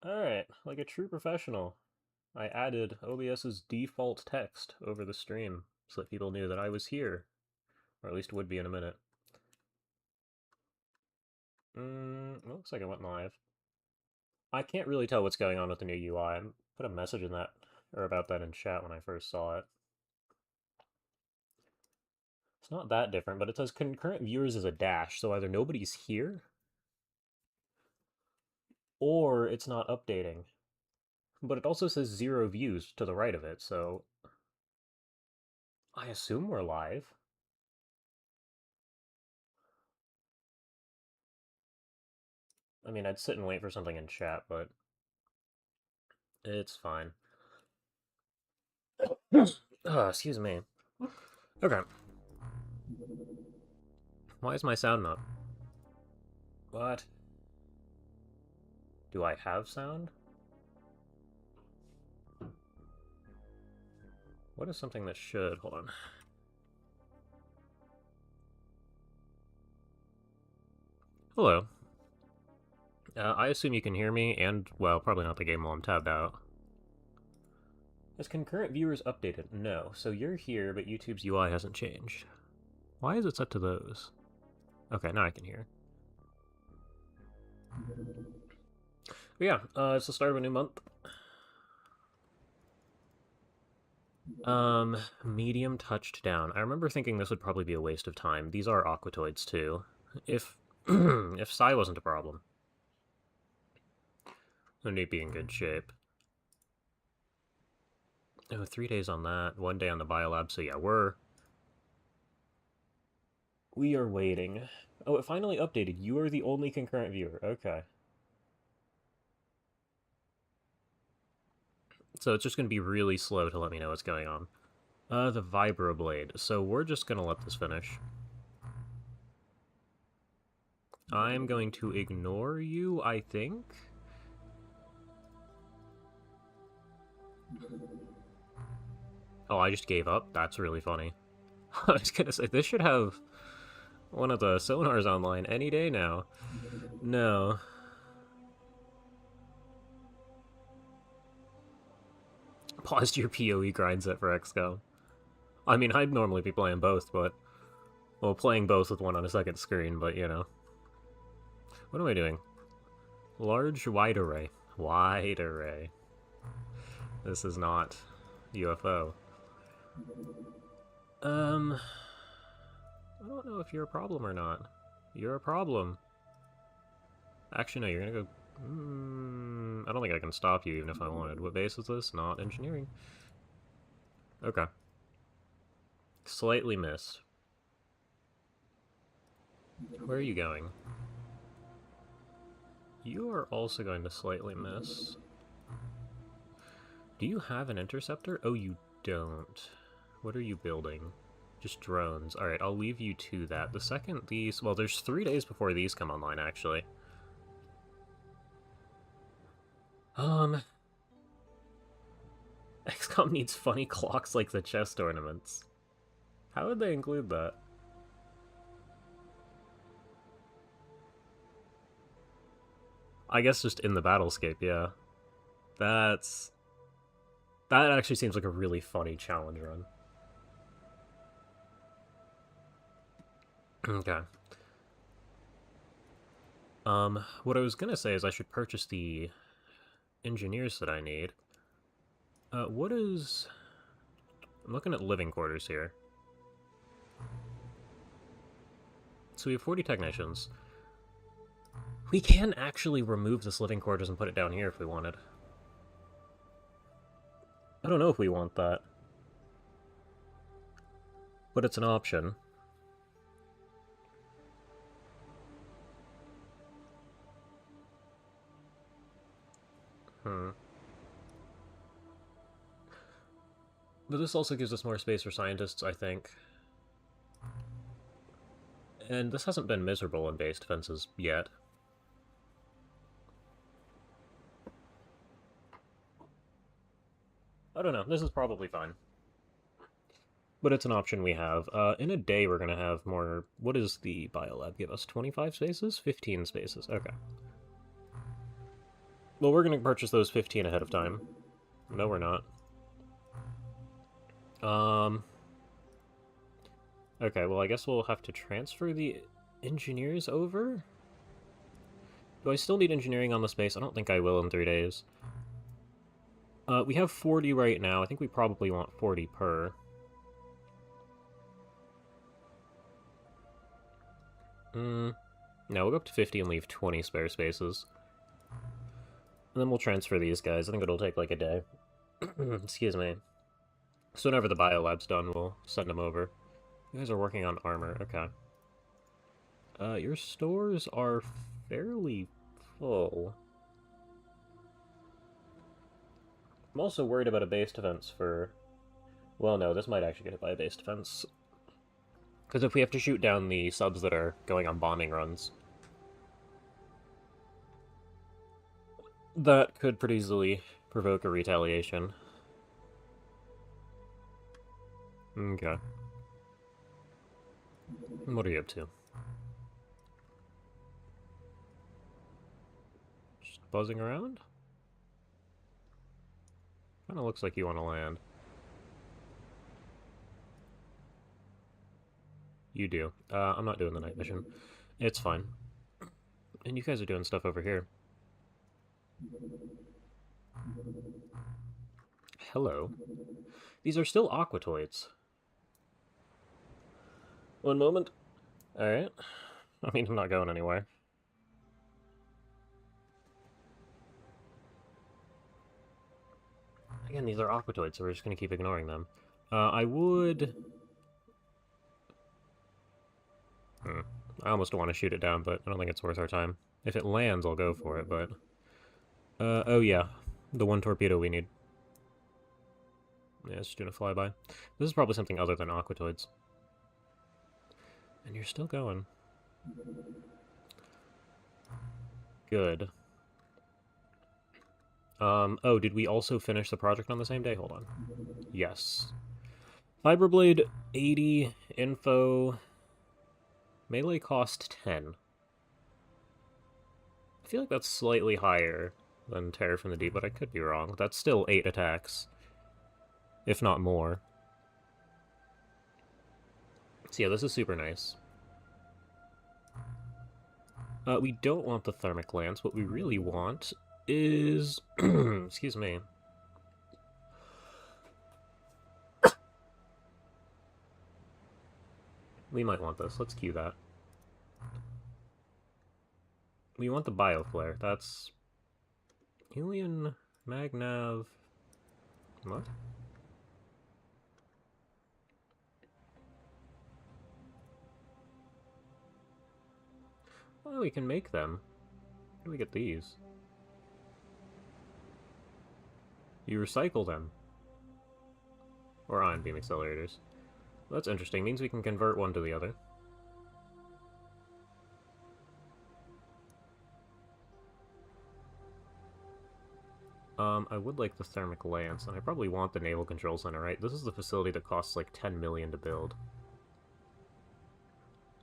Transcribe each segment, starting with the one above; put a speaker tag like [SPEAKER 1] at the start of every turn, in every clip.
[SPEAKER 1] Alright, like a true professional, I added OBS's default text over the stream so that people knew that I was here, or at least would be in a minute. It looks like I went live. I can't really tell what's going on with the new UI. I put a message in that, or about that in chat when I first saw it. It's not that different, but it says concurrent viewers as a dash, so either nobody's here, or it's not updating. But it also says 0 views to the right of it, so I assume we're live. I mean, I'd sit and wait for something in chat, but it's fine. Oh, excuse me. Okay. Why is my sound not? What? Do I have sound? What is something that should? Hold on. Hello. I assume you can hear me, and, well, probably not the game while I'm tabbed out. Has concurrent viewers updated? No. So you're here, but YouTube's UI hasn't changed. Why is it set to those? Okay, now I can hear. But yeah, it's the start of a new month. Medium touched down. I remember thinking this would probably be a waste of time. These are aquatoids too. If if Psi wasn't a problem, then they'd be in good shape. Oh, 3 days on that, 1 day on the biolab, so yeah, we are waiting. Oh, it finally updated. You are the only concurrent viewer. Okay. So it's just going to be really slow to let me know what's going on. The vibroblade. So we're just going to let this finish. I'm going to ignore you, I think. Oh, I just gave up? That's really funny. I was gonna say, this should have one of the sonars online any day now. No. Paused your PoE grind set for XCOM. I mean, I'd normally be playing both, but... Well, playing both with one on a second screen, but you know. What am I doing? Large wide array. Wide array. This is not UFO. I don't know if you're a problem or not. You're a problem. Actually, no, you're gonna go... I don't think I can stop you even if I wanted. What base is this? Not engineering. Okay. Slightly missed. Where are you going? You are also going to slightly miss. Do you have an interceptor? Oh, you don't. What are you building? Just drones. Alright, I'll leave you to that. The second these... Well, there's 3 days before these come online, actually. XCOM needs funny clocks like the chest ornaments. How would they include that? I guess just in the battlescape, yeah. That's... That actually seems like a really funny challenge run. Okay. What I was gonna say is I should purchase the engineers that I need. What is... I'm looking at living quarters here. So we have 40 technicians. We can actually remove this living quarters and put it down here if we wanted. I don't know if we want that. But it's an option. But this also gives us more space for scientists, I think. And this hasn't been miserable in base defenses yet. I don't know, this is probably fine. But it's an option we have. In a day we're going to have more... What does the biolab give us? 25 spaces? 15 spaces, okay. Well, we're gonna purchase those 15 ahead of time. No, we're not. Okay, well, I guess we'll have to transfer the engineers over? Do I still need engineering on the space? I don't think I will in 3 days. We have 40 right now. I think we probably want 40 per. No, we'll go up to 50 and leave 20 spare spaces. And then we'll transfer these guys. I think it'll take like a day. Excuse me. So whenever the biolab's done, we'll send them over. You guys are working on armor. Okay. Your stores are fairly full. I'm also worried about a base defense for... Well, no, this might actually get hit by a base defense. Because if we have to shoot down the subs that are going on bombing runs, that could pretty easily provoke a retaliation. Okay. What are you up to? Just buzzing around? Kinda looks like you want to land. You do. I'm not doing the night mission. It's fine. And you guys are doing stuff over here. Hello. These are still aquatoids. One moment. Alright. I mean, I'm not going anywhere. Again, these are aquatoids, so we're just going to keep ignoring them. I would... I almost want to shoot it down, but I don't think it's worth our time. If it lands, I'll go for it, but... oh yeah. The one torpedo we need. Yeah, it's just doing a flyby. This is probably something other than aquatoids. And you're still going. Good. Oh, did we also finish the project on the same day? Hold on. Yes. Fiberblade, 80, info... Melee cost 10. I feel like that's slightly higher than Terror from the Deep, but I could be wrong. That's still 8 attacks. If not more. So yeah, this is super nice. We don't want the Thermic Lance. What we really want is... Excuse me. We might want this. Let's queue that. We want the Bioflare. That's... Alien Magnav... What? Oh, we can make them. How do we get these? You recycle them. Or ion beam accelerators. Well, that's interesting. Means we can convert one to the other. I would like the Thermic Lance, and I probably want the Naval Control Center, right? This is the facility that costs like 10 million to build.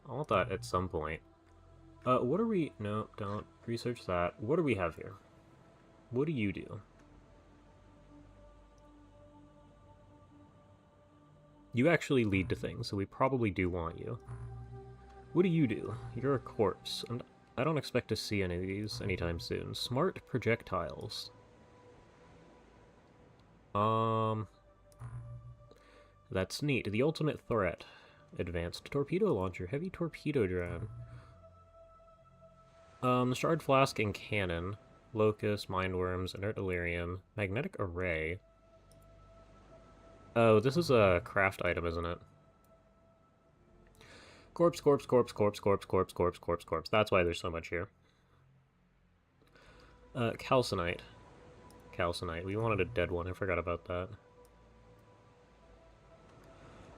[SPEAKER 1] I want that at some point. What are we... No, don't research that. What do we have here? What do you do? You actually lead to things, so we probably do want you. What do you do? You're a corpse, and I don't expect to see any of these anytime soon. Smart projectiles. That's neat. The ultimate threat. Advanced torpedo launcher. Heavy torpedo drone. Shard flask and cannon. Locust, mindworms, inert delirium. Magnetic array. Oh, this is a craft item, isn't it? Corpse, corpse, corpse, corpse, corpse, corpse, corpse, corpse, corpse. That's why there's so much here. Calcinite. Calcinite. We wanted a dead one. I forgot about that.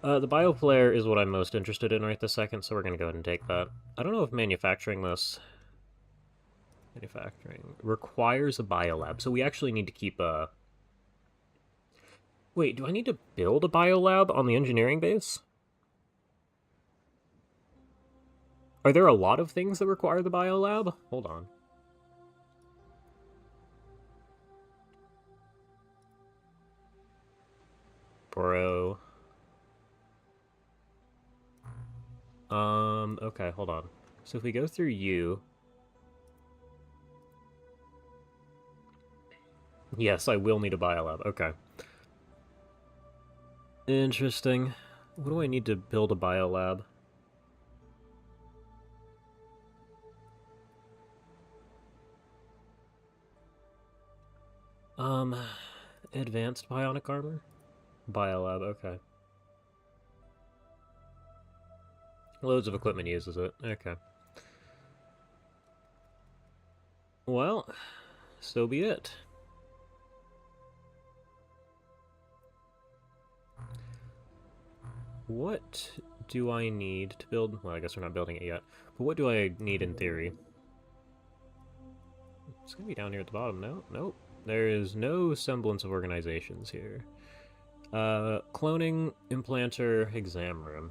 [SPEAKER 1] The Bioflare is what I'm most interested in right this second, so we're going to go ahead and take that. I don't know if manufacturing this... Manufacturing requires a biolab, so we actually need to keep a... Wait, do I need to build a biolab on the engineering base? Are there a lot of things that require the biolab? Hold on. Bro. Okay, hold on. So if we go through you... Yes, I will need a biolab. Okay. Interesting. What do I need to build a biolab? Advanced bionic armor? Biolab, okay. Loads of equipment uses it. Okay. Well, so be it. What do I need to build? Well, I guess we're not building it yet. But what do I need in theory? It's gonna be down here at the bottom. No? Nope. There is no semblance of organizations here. Cloning, implanter, exam room.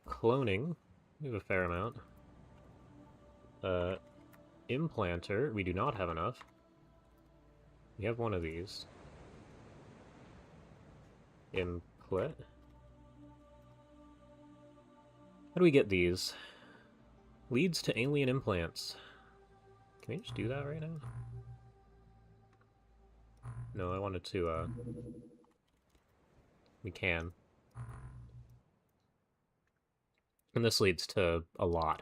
[SPEAKER 1] Cloning, we have a fair amount. Implanter, we do not have enough. We have one of these. Implant. How do we get these? Leads to alien implants. Can we just do that right now? No, I wanted to, we can. And this leads to a lot.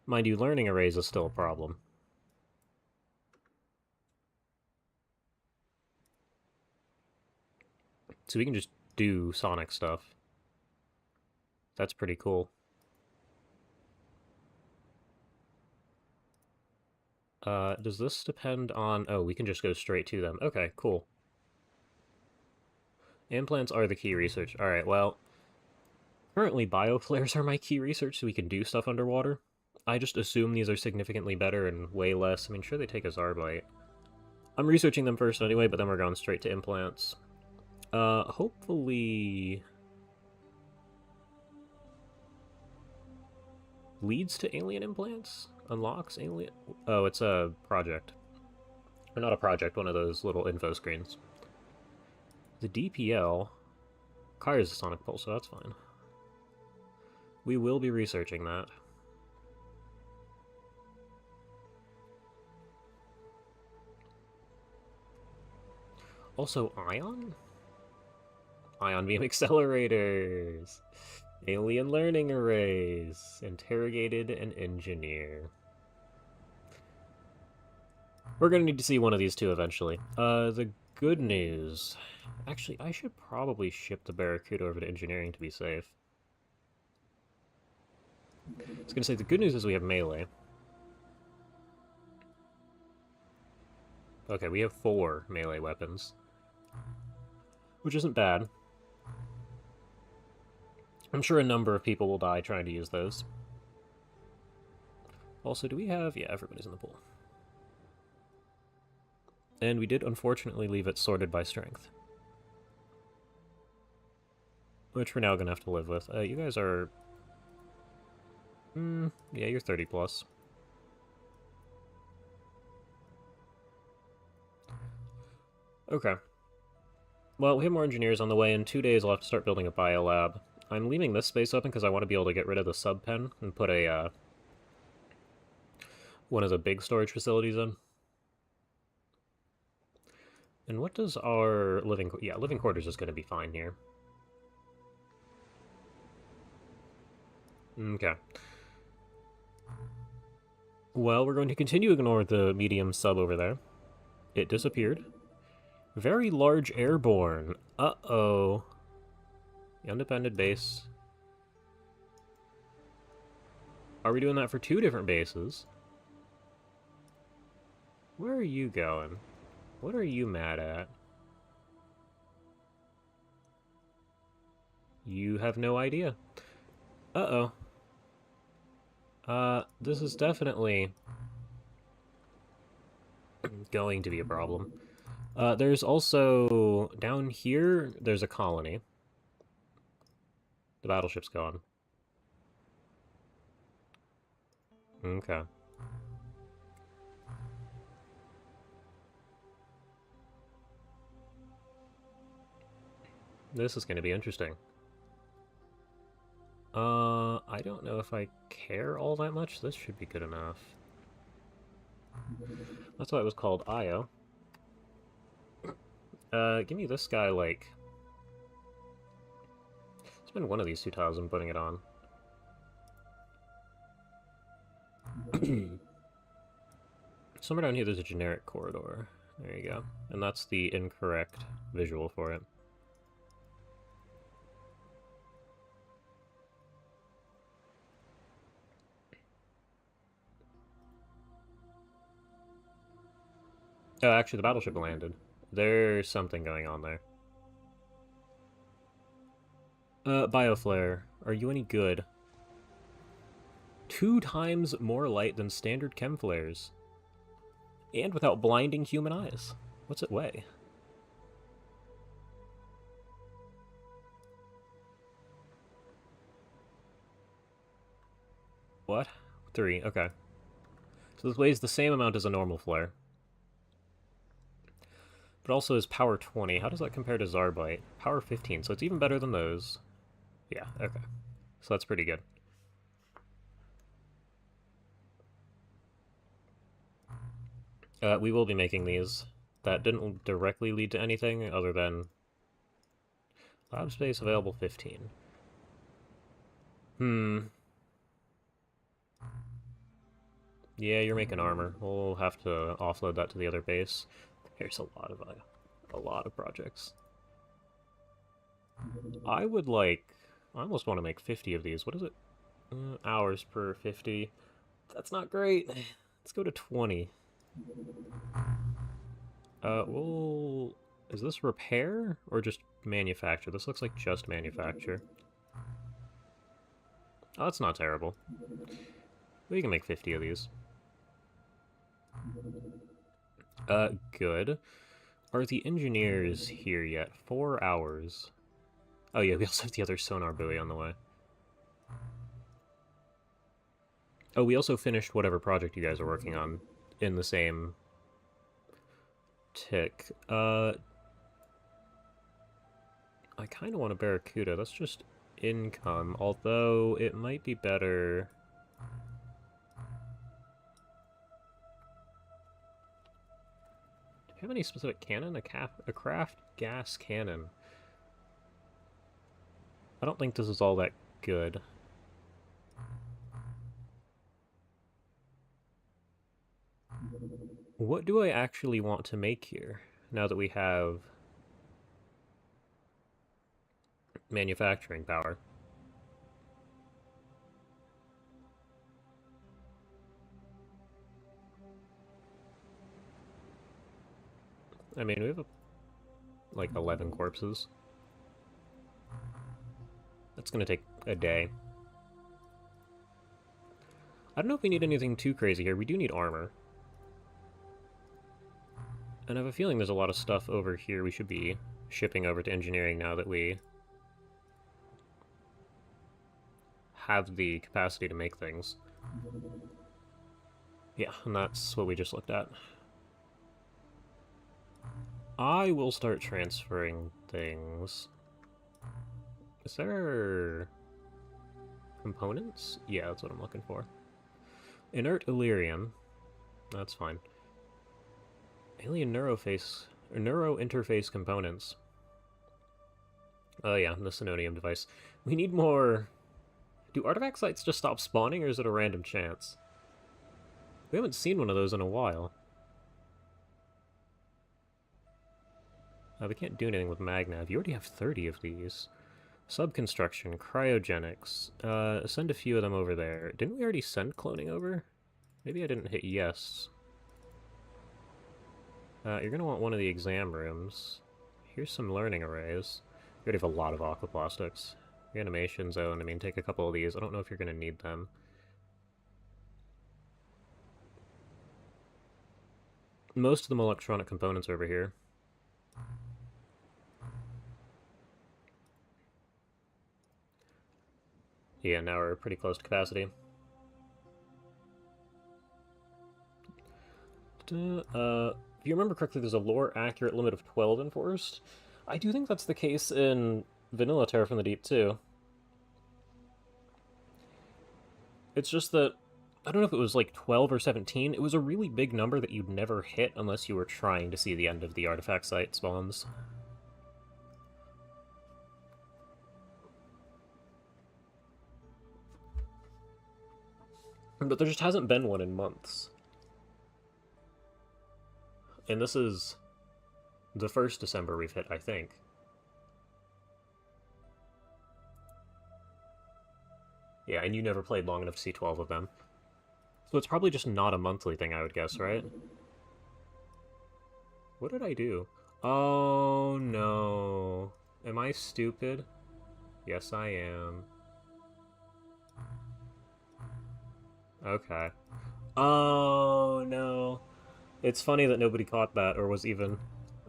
[SPEAKER 1] Mind you, learning arrays is still a problem. So we can just do Sonic stuff. That's pretty cool. Does this depend on... Oh, we can just go straight to them. Okay, cool. Implants are the key research. Alright, well... Currently, bioflares are my key research, so we can do stuff underwater. I just assume these are significantly better and way less. I mean, sure, they take a Zarbite. I'm researching them first anyway, but then we're going straight to implants. Hopefully... Leads to alien implants? Unlocks alien... Oh, it's a project. Or not a project, one of those little info screens. The DPL... Requires a sonic pulse, so that's fine. We will be researching that. Also, ion? Ion beam accelerators! Alien learning arrays! Interrogated and engineer. We're gonna need to see one of these two eventually. The good news... Actually, I should probably ship the Barracuda over to engineering to be safe. I was gonna say, the good news is we have melee. Okay, we have 4 melee weapons. Which isn't bad. I'm sure a number of people will die trying to use those. Also, do we have... Yeah, everybody's in the pool. And we did unfortunately leave it sorted by strength. Which we're now gonna have to live with. You guys are... yeah, you're 30 plus. Okay. Well, we have more engineers on the way. In 2 days, I'll have to start building a biolab. I'm leaving this space open because I want to be able to get rid of the sub-pen and put a, one of the big storage facilities in. And what does our living... Yeah, living quarters is going to be fine here. Okay. Well, we're going to continue to ignore the medium sub over there. It disappeared. Very large airborne. Uh-oh. The undependent base. Are we doing that for 2 different bases? Where are you going? What are you mad at? You have no idea. Uh-oh. This is definitely going to be a problem. There's also... Down here, there's a colony. The battleship's gone. Okay. This is going to be interesting. I don't know if I care all that much. This should be good enough. That's why it was called Io. Give me this guy, like... Spend one of these 2,000 putting it on. Somewhere down here there's a generic corridor. There you go. And that's the incorrect visual for it. Oh, actually, the battleship landed. There's something going on there. Bioflare, are you any good? 2 times more light than standard chem flares. And without blinding human eyes. What's it weigh? What? 3, okay. So this weighs the same amount as a normal flare. But also is power 20. How does that compare to Zarbite? Power 15, so it's even better than those. Yeah, okay. So that's pretty good. We will be making these. That didn't directly lead to anything other than lab space available 15. Yeah, you're making armor. We'll have to offload that to the other base. There's a lot of projects. I would like... I almost want to make 50 of these. What is it? Hours per 50. That's not great. Let's go to 20. We'll... Is this repair or just manufacture? This looks like just manufacture. Oh, that's not terrible. We can make 50 of these. Good. Are the engineers here yet? 4 hours. Oh yeah, we also have the other sonar buoy on the way. Oh, we also finished whatever project you guys are working on in the same tick. I kind of want a Barracuda. That's just income, although it might be better... Do we have any specific cannon? A craft gas cannon. I don't think this is all that good. What do I actually want to make here, now that we have manufacturing power? I mean, we have, like, 11 corpses. That's gonna take a day. I don't know if we need anything too crazy here. We do need armor. And I have a feeling there's a lot of stuff over here we should be shipping over to engineering now that we have the capacity to make things. Yeah, and that's what we just looked at. I will start transferring things. Is there... components? Yeah, that's what I'm looking for. Inert Illyrium. That's fine. Alien neurointerface components. Oh yeah, the Synodium device. We need more... Do artifact sites just stop spawning, or is it a random chance? We haven't seen one of those in a while. We can't do anything with Magnav. You already have 30 of these. Subconstruction, cryogenics. Send a few of them over there. Didn't we already send cloning over? Maybe I didn't hit yes. You're gonna want one of the exam rooms. Here's some learning arrays. You already have a lot of aquaplastics. Reanimation zone, I mean, take a couple of these. I don't know if you're gonna need them. Most of them electronic components over here. Yeah, now we're pretty close to capacity. If you remember correctly, there's a lore-accurate limit of 12 enforced. I do think that's the case in Vanilla Terror from the Deep, too. It's just that, I don't know if it was like 12 or 17, it was a really big number that you'd never hit unless you were trying to see the end of the artifact site spawns. But there just hasn't been one in months. And this is the first December we've hit, I think. Yeah, and you never played long enough to see 12 of them. So it's probably just not a monthly thing, I would guess, right? What did I do? Oh, no. Am I stupid? Yes, I am. Okay. Oh, no. It's funny that nobody caught that, or was even...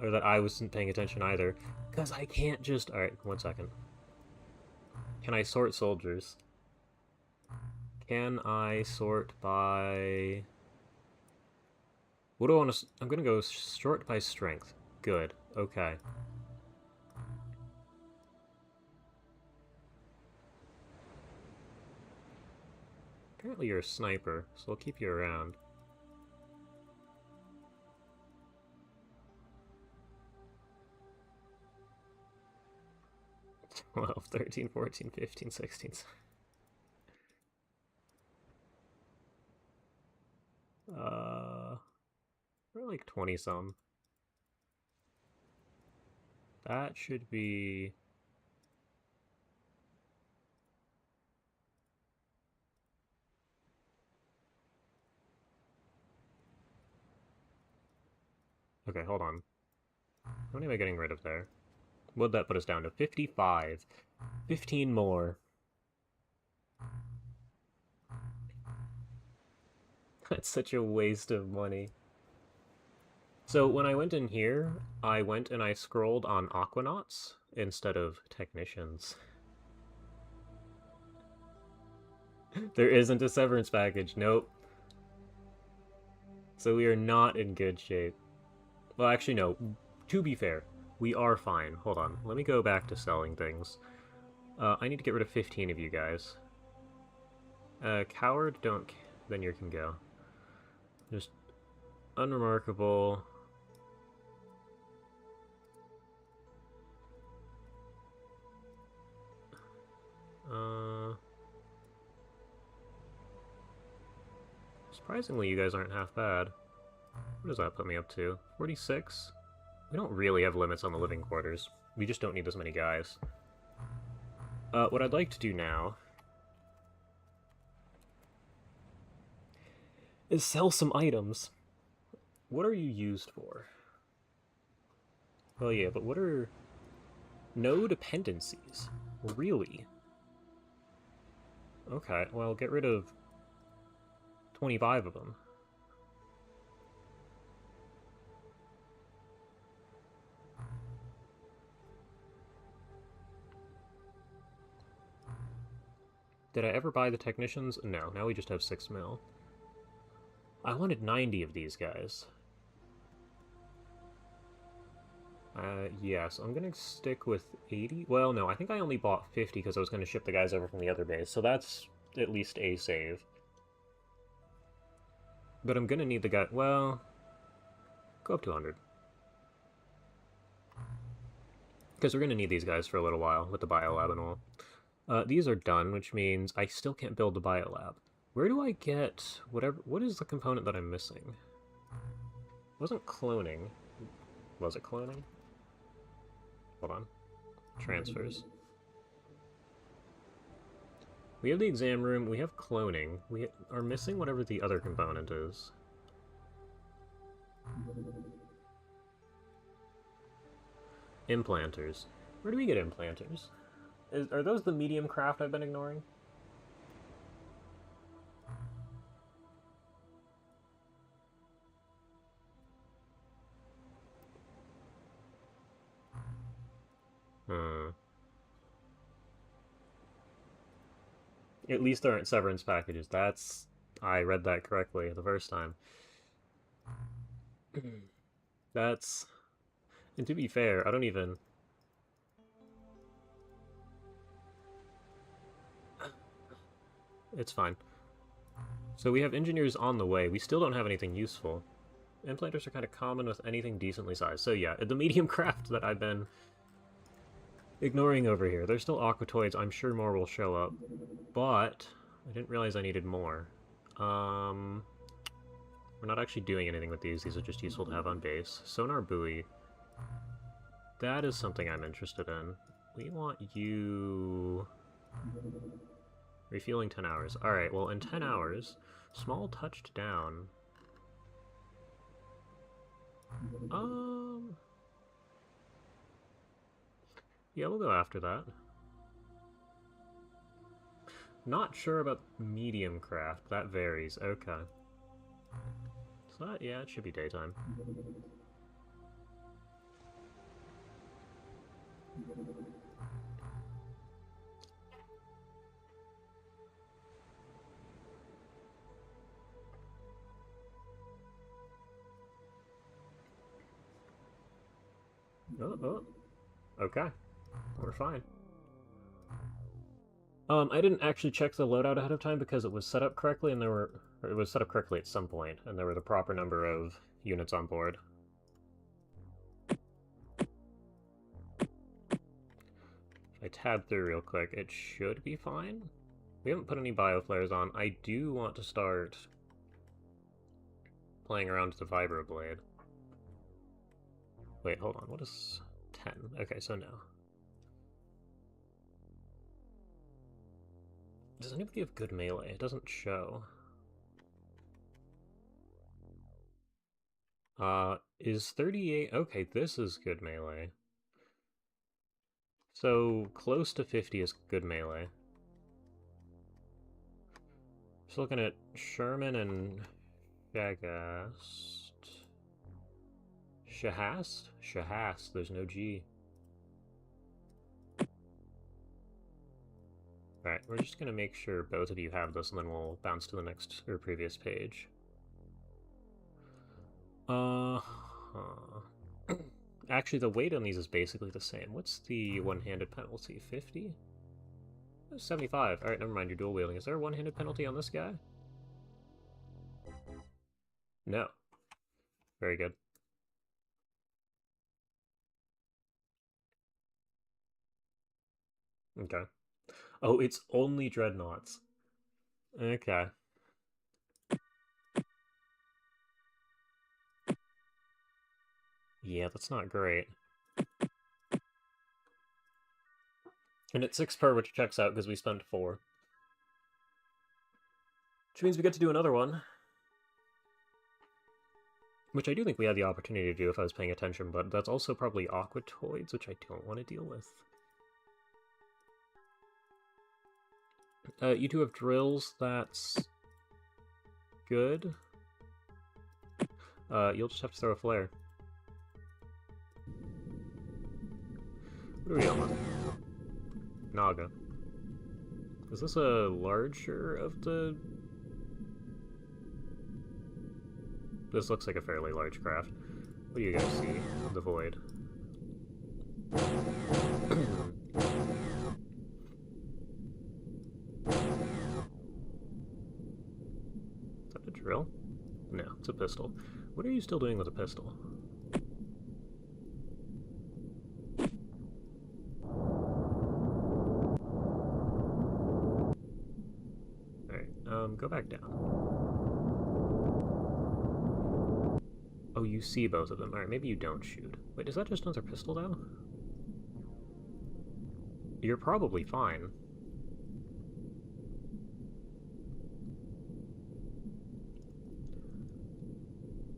[SPEAKER 1] or that I wasn't paying attention either. Because I can't just... Alright, 1 second. Can I sort soldiers? Can I sort by... What do I want to... I'm going to go sort by strength. Good. Okay. Apparently you're a sniper, so I'll keep you around. 12, 13, 14, 15, 16... we're like 20-some. That should be... Okay, hold on. How many am I getting rid of there? What'd that put us down to? 55. 15 more. That's such a waste of money. So when I went in here, I went and I scrolled on Aquanauts instead of Technicians. There isn't a severance package, nope. So we are not in good shape. Well, actually, no. To be fair, we are fine. Hold on. Let me go back to selling things. I need to get rid of 15 of you guys. Coward, don't... Then you can go. Just unremarkable. Surprisingly, you guys aren't half bad. What does that put me up to? 46? We don't really have limits on the living quarters. We just don't need as many guys. What I'd like to do now is sell some items. What are you used for? Well, yeah, but what are... No dependencies. Really? Okay, well, get rid of 25 of them. Did I ever buy the technicians? No, now we just have 6 mil. I wanted 90 of these guys. Yes, I'm gonna stick with 80. Well, no, I think I only bought 50 because I was gonna ship the guys over from the other base, so that's at least a save. But I'm gonna need the guy... Well... Go up to 100. Because we're gonna need these guys for a little while, with the biolab and all. These are done, which means I still can't build the biolab. Where do I get whatever... What is the component that I'm missing? It wasn't cloning. Was it cloning? Hold on. Transfers. We have the exam room, we have cloning. We are missing whatever the other component is. Implanters. Where do we get implanters? Are those the medium craft I've been ignoring? At least there aren't severance packages. That's... I read that correctly the first time. That's... And to be fair, I don't even... It's fine. So we have engineers on the way. We still don't have anything useful. Implanters are kind of common with anything decently sized. So yeah, the medium craft that I've been ignoring over here. There's still aquatoids. I'm sure more will show up. But I didn't realize I needed more. We're not actually doing anything with these. These are just useful to have on base. Sonar buoy. That is something I'm interested in. We want you... Refueling 10 hours. Alright, well, in 10 hours, small touched down. Yeah, we'll go after that. Not sure about medium craft. That varies. Okay. So that, yeah, it should be daytime. Oh. Okay. We're fine. I didn't actually check the loadout ahead of time because it was set up correctly and or it was set up correctly at some point, and there were the proper number of units on board. If I tab through real quick, it should be fine. We haven't put any bioflares on. I do want to start playing around with the vibroblade. Wait, hold on. What is 10? Okay, so no. Does anybody have good melee? It doesn't show. Is 38... Okay, this is good melee. So, close to 50 is good melee. Just looking at Sherman and Shagast. Shahast? Shahast, there's no G. Alright, we're just gonna make sure both of you have this, and then we'll bounce to the next, or previous page. Actually, the weight on these is basically the same. What's the one-handed penalty? 50? 75. Alright, never mind, you're dual wielding. Is there a one-handed penalty on this guy? No. Very good. Okay. Oh, it's only dreadnoughts. Okay. Yeah, that's not great. And it's 6 per, which checks out because we spent 4. Which means we get to do another one. Which I do think we had the opportunity to do if I was paying attention, but that's also probably aquatoids, which I don't want to deal with. You two have drills, that's good. You'll just have to throw a flare. What are we on with? Naga. Is this a larger of the... This looks like a fairly large craft. What do you guys see? The void. Is that a drill? No, it's a pistol. What are you still doing with a pistol? Alright, go back down. Oh, you see both of them. Alright, maybe you don't shoot. Wait, is that just another pistol, though? You're probably fine.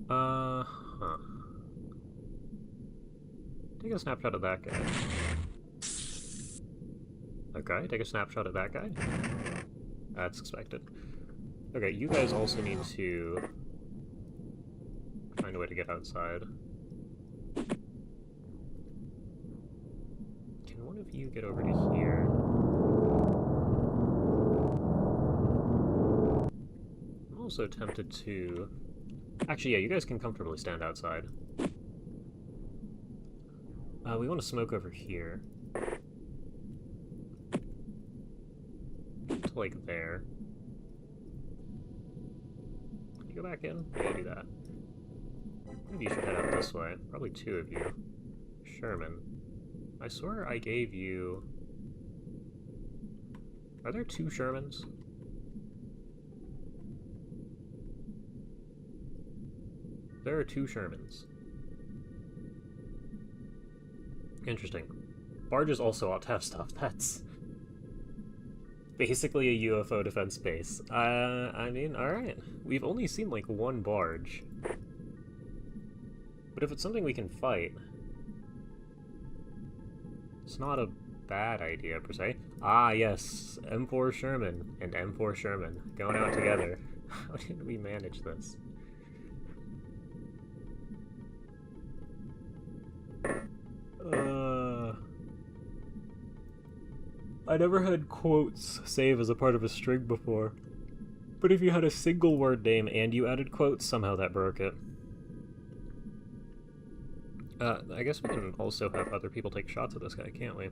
[SPEAKER 1] Huh. Take a snapshot of that guy. Okay, take a snapshot of that guy. That's expected. Okay, you guys also need to find a way to get outside. Can one of you get over to here? I'm also tempted to Actually, yeah, you guys can comfortably stand outside. We want to smoke over here. To, like, there. Can you go back in? Yeah, do that. One of you should head out this way. Probably two of you. Sherman. I swear I gave you... Are there two Shermans? There are two Shermans. Interesting. Barges also ought to have stuff. That's basically a UFO defense base. I mean, alright. We've only seen, like, one barge. But if it's something we can fight, it's not a bad idea, per se. Ah, yes. M4 Sherman and M4 Sherman going out together. How did we manage this? I never had quotes save as a part of a string before. But if you had a single word name and you added quotes, somehow that broke it. I guess we can also have other people take shots at this guy, can't we?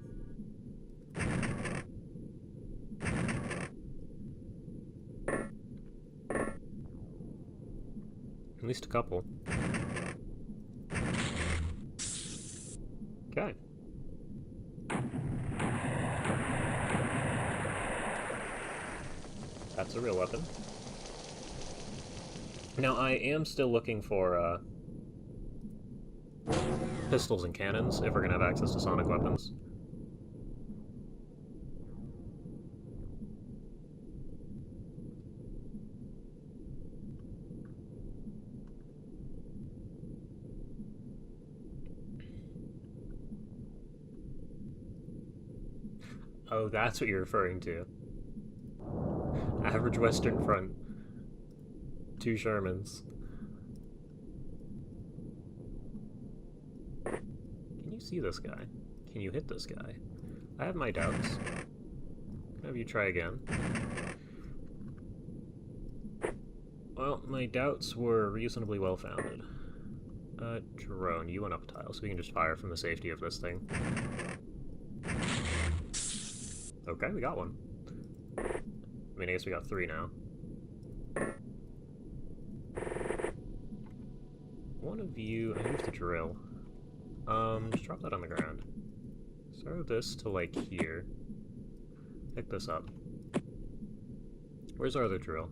[SPEAKER 1] At least a couple. Okay. That's a real weapon. Now, I am still looking for, pistols and cannons, if we're gonna have access to sonic weapons. Oh, that's what you're referring to. Average Western Front. Two Shermans. Can you see this guy? Can you hit this guy? I have my doubts. Have you try again? Well, my doubts were reasonably well founded. Drone, you went up a tile, so we can just fire from the safety of this thing. Okay, we got one. I mean, I guess we got three now. One of you... I used the drill. Just drop that on the ground. Throw this to, like, here. Pick this up. Where's our other drill?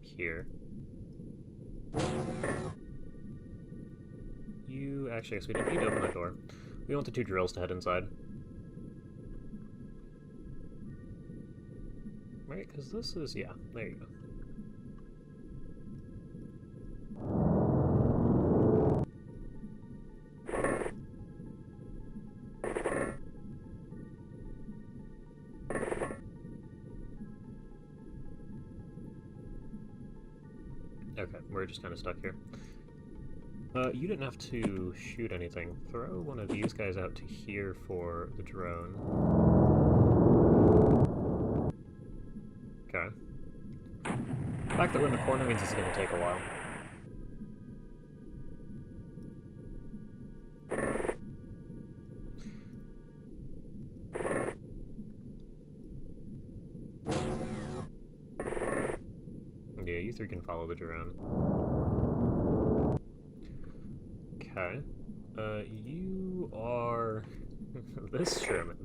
[SPEAKER 1] Here. You... Actually, I guess we didn't need to open that door. We want the two drills to head inside. Right, because this is... yeah, there you go. Okay, we're just kind of stuck here. You didn't have to shoot anything. Throw one of these guys out to here for the drone. Okay. The fact that we're in the corner means this is going to take a while. Yeah, you three can follow the drone. Okay. You are... this Sherman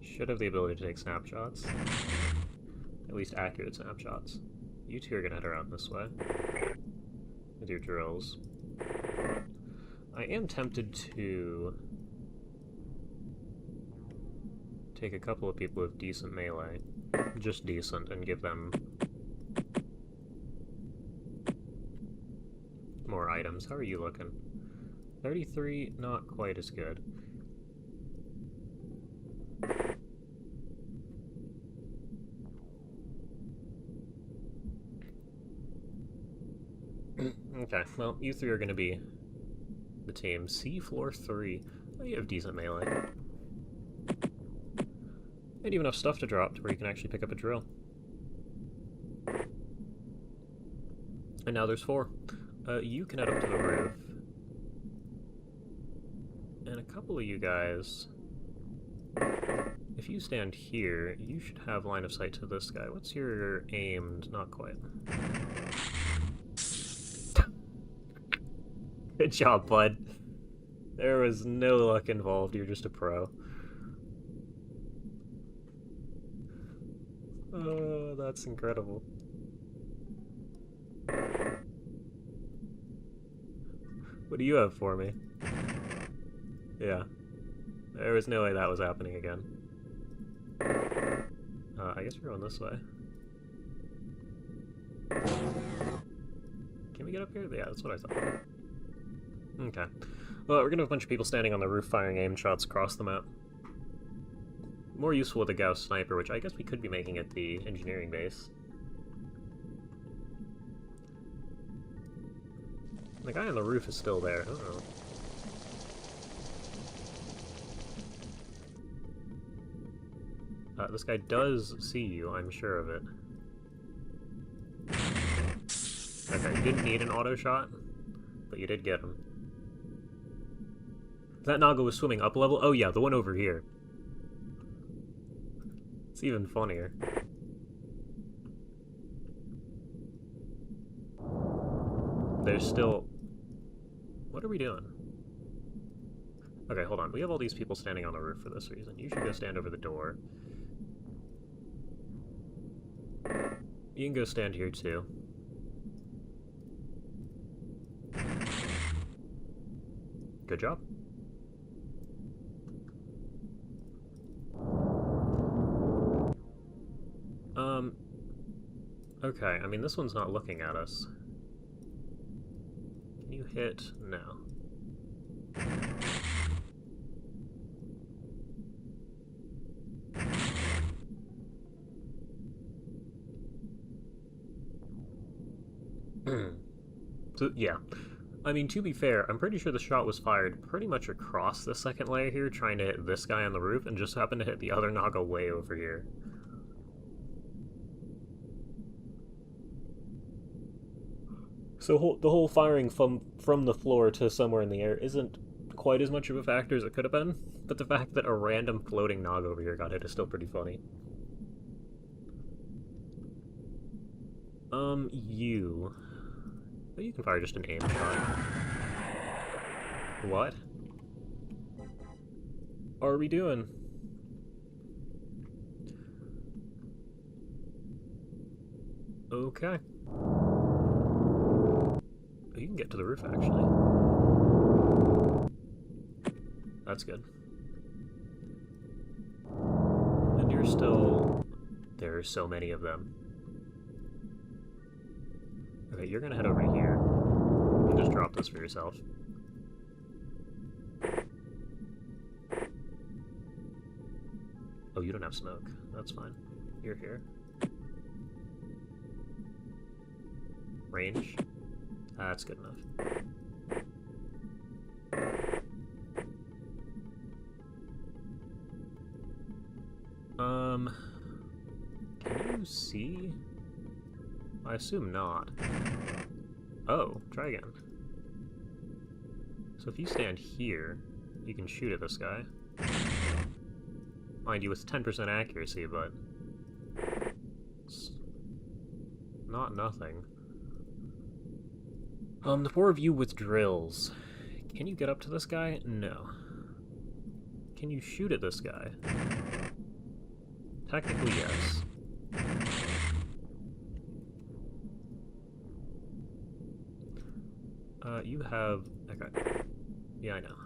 [SPEAKER 1] should have the ability to take snapshots. At least accurate snapshots. You two are gonna head around this way. With your drills. I am tempted to take a couple of people with decent melee. Just decent, and give them more items. How are you looking? 33, not quite as good. Okay, well, you three are going to be the team. C floor 3. Oh, you have decent melee. And you have enough stuff to drop to where you can actually pick up a drill. And now there's 4. You can head up to the roof. And a couple of you guys... If you stand here, you should have line of sight to this guy. What's your aimed? Not quite. Good job, bud. There was no luck involved, you're just a pro. Oh, that's incredible. What do you have for me? Yeah. There was no way that was happening again. I guess we're going this way. Can we get up here? Yeah, that's what I thought. Okay. Well, we're gonna have a bunch of people standing on the roof firing aim shots across the map. More useful with a Gauss sniper, which I guess we could be making at the engineering base. The guy on the roof is still there. Uh-oh. This guy does see you, I'm sure of it. Okay, you didn't need an auto shot, but you did get him. That Naga was swimming up a level? Oh yeah, the one over here. It's even funnier. There's still... What are we doing? Okay, hold on. We have all these people standing on the roof for this reason. You should go stand over the door. You can go stand here, too. Good job. Okay, I mean, this one's not looking at us. Can you hit? No. So, yeah. I mean, to be fair, I'm pretty sure the shot was fired pretty much across the second layer here, trying to hit this guy on the roof, and just happened to hit the other Naga way over here. So the whole firing from the floor to somewhere in the air isn't quite as much of a factor as it could have been, but the fact that a random floating Naga over here got hit is still pretty funny. You... Well, you can fire just an aim shot. What are we doing? Okay. You can get to the roof, actually. That's good. And you're still... There are so many of them. Okay, you're gonna head over to here. And just drop this for yourself. Oh, you don't have smoke. That's fine. You're here. Range? That's good enough. Can you see? I assume not. Oh, try again. So if you stand here, you can shoot at this guy. Mind you, with 10% accuracy, but... It's not nothing. The 4 of you with drills. Can you get up to this guy? No. Can you shoot at this guy? Technically, yes. You have... Okay. Yeah, I know.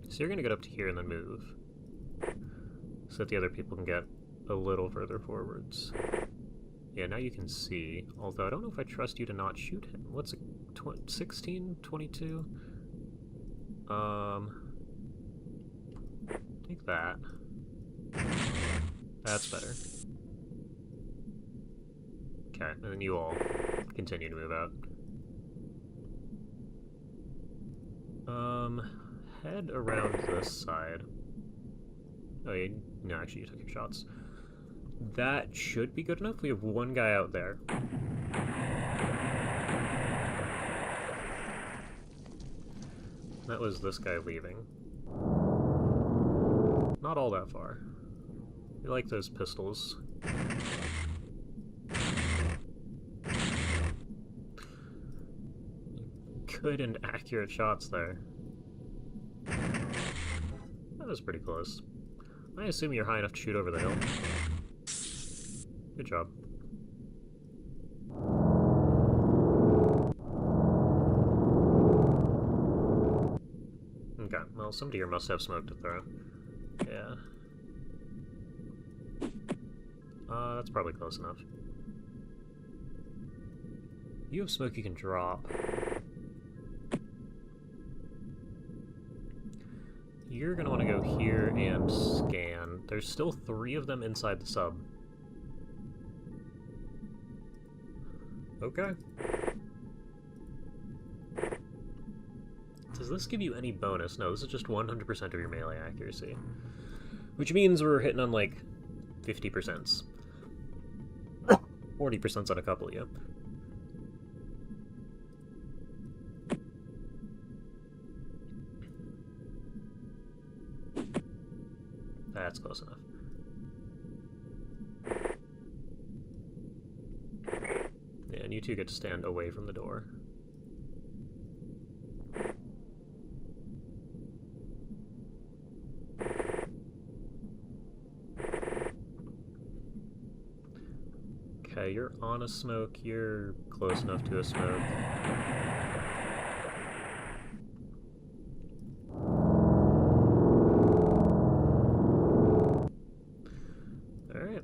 [SPEAKER 1] So you're gonna get up to here and then move. So that the other people can get a little further forwards. Yeah, now you can see. Although I don't know if I trust you to not shoot him. What's it? 16? 22? Take that. That's better. Okay, and then you all continue to move out. Head around this side. Oh, yeah, no, actually you took your shots. That should be good enough. We have one guy out there. That was this guy leaving. Not all that far. We like those pistols. Good and accurate shots there. That was pretty close. I assume you're high enough to shoot over the hill. Good job. Okay, well, somebody here must have smoke to throw. Yeah. That's probably close enough. You have smoke you can drop. You're gonna want to go here and scan. There's still 3 of them inside the sub. Okay. Does this give you any bonus? No, this is just 100% of your melee accuracy. Which means we're hitting on like 50%. 40% on a couple of you. That's close enough. Yeah, and you two get to stand away from the door. Okay, you're on a smoke, you're close enough to a smoke. Alright.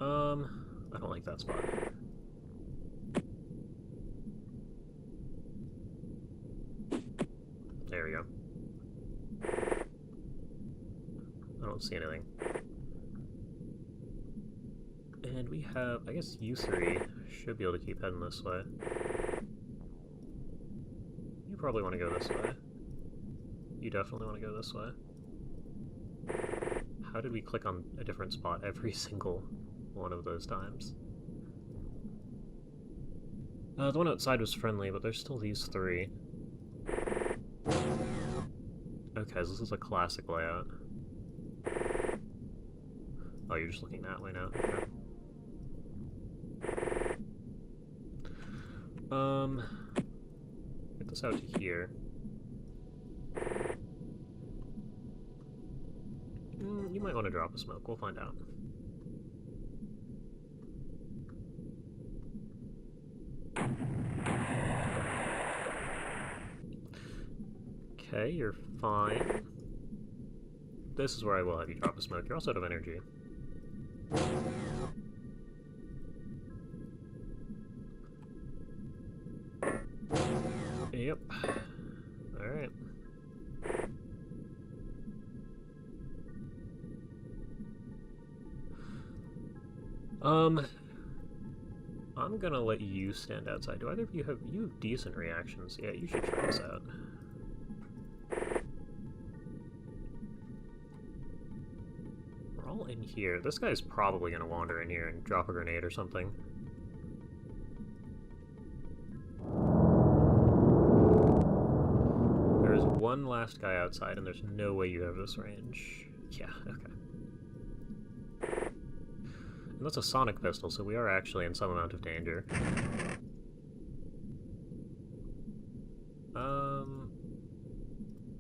[SPEAKER 1] I don't like that spot. There we go. I don't see anything. And we have, I guess you 3 should be able to keep heading this way. You probably want to go this way. You definitely want to go this way. How did we click on a different spot every single one of those times? The one outside was friendly, but there's still these 3. Okay, so this is a classic layout. Oh, you're just looking that way now. Okay. Get this out to here. You might want to drop a smoke, we'll find out. Okay, you're fine. This is where I will have you drop a smoke. You're also out of energy. Yep. Alright. I'm gonna let you stand outside. Do either of you have decent reactions? Yeah, you should try this out. We're all in here. This guy's probably gonna wander in here and drop a grenade or something. There's one last guy outside, and there's no way you have this range. Yeah, okay. And that's a sonic pistol, so we are actually in some amount of danger.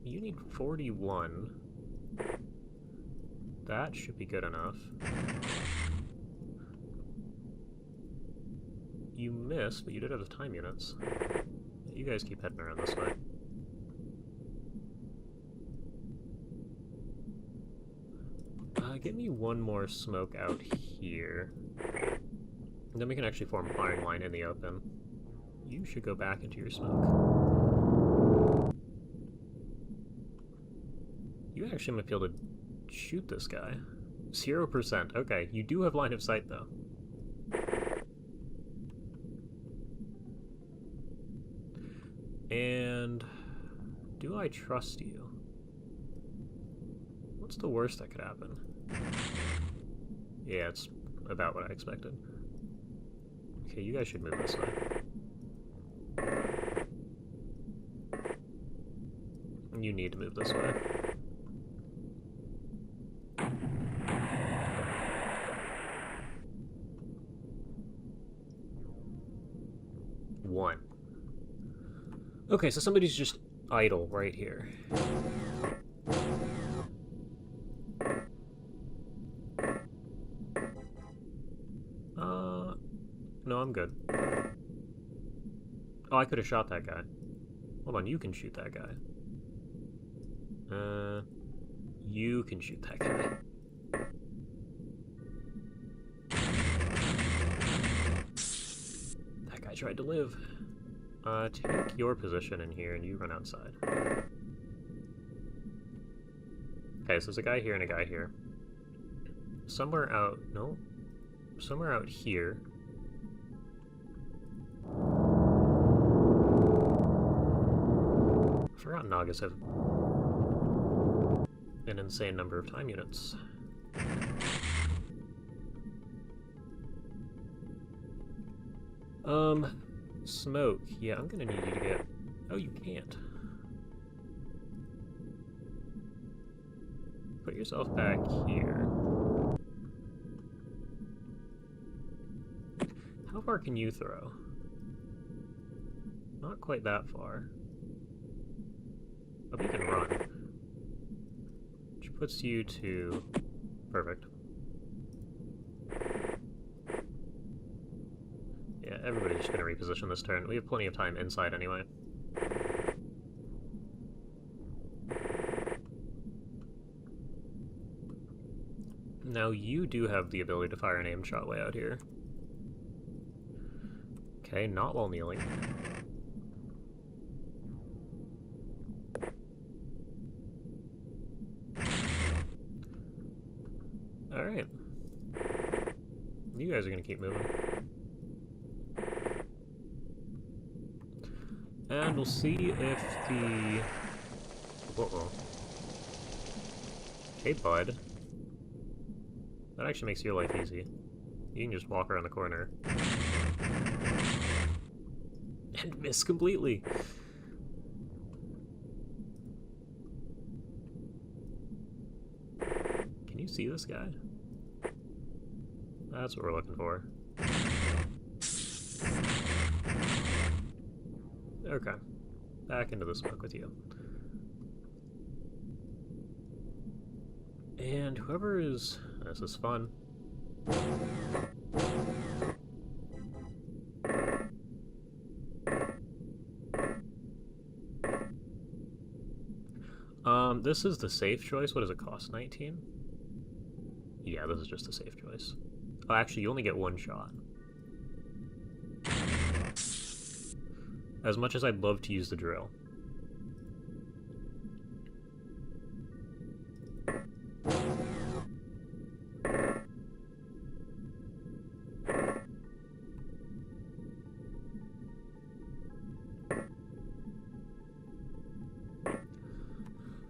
[SPEAKER 1] You need 41. That should be good enough. You missed, but you did have the time units. You guys keep heading around this way. Get me one more smoke out here. And then we can actually form a firing line in the open. You should go back into your smoke. You actually might be able to shoot this guy. 0%. Okay, you do have line of sight, though. And do I trust you? What's the worst that could happen? Yeah, it's about what I expected. Okay, you guys should move this way. You need to move this way. One. Okay, so somebody's just idle right here. No, I'm good. Oh, I could have shot that guy. Hold on, you can shoot that guy. You can shoot that guy. That guy tried to live. Take your position in here and you run outside. Okay, so there's a guy here and a guy here. Somewhere out here. I forgot Nagas have an insane number of time units. Smoke. Yeah, I'm gonna need you to get... Oh, you can't. Put yourself back here. How far can you throw? Not quite that far. Oh, you can run. Which puts you to... Perfect. Yeah, everybody's just gonna reposition this turn. We have plenty of time inside anyway. Now you do have the ability to fire an aim shot way out here. Okay, not while kneeling. Alright. You guys are gonna keep moving. And we'll see if the... Uh-oh. Hey, bud. That actually makes your life easy. You can just walk around the corner. And miss completely! Can you see this guy? That's what we're looking for. Okay. Back into the smoke with you. And whoever is... This is fun. This is the safe choice. What does it cost? 19? Yeah, this is just a safe choice. Oh, actually, you only get one shot. As much as I'd love to use the drill.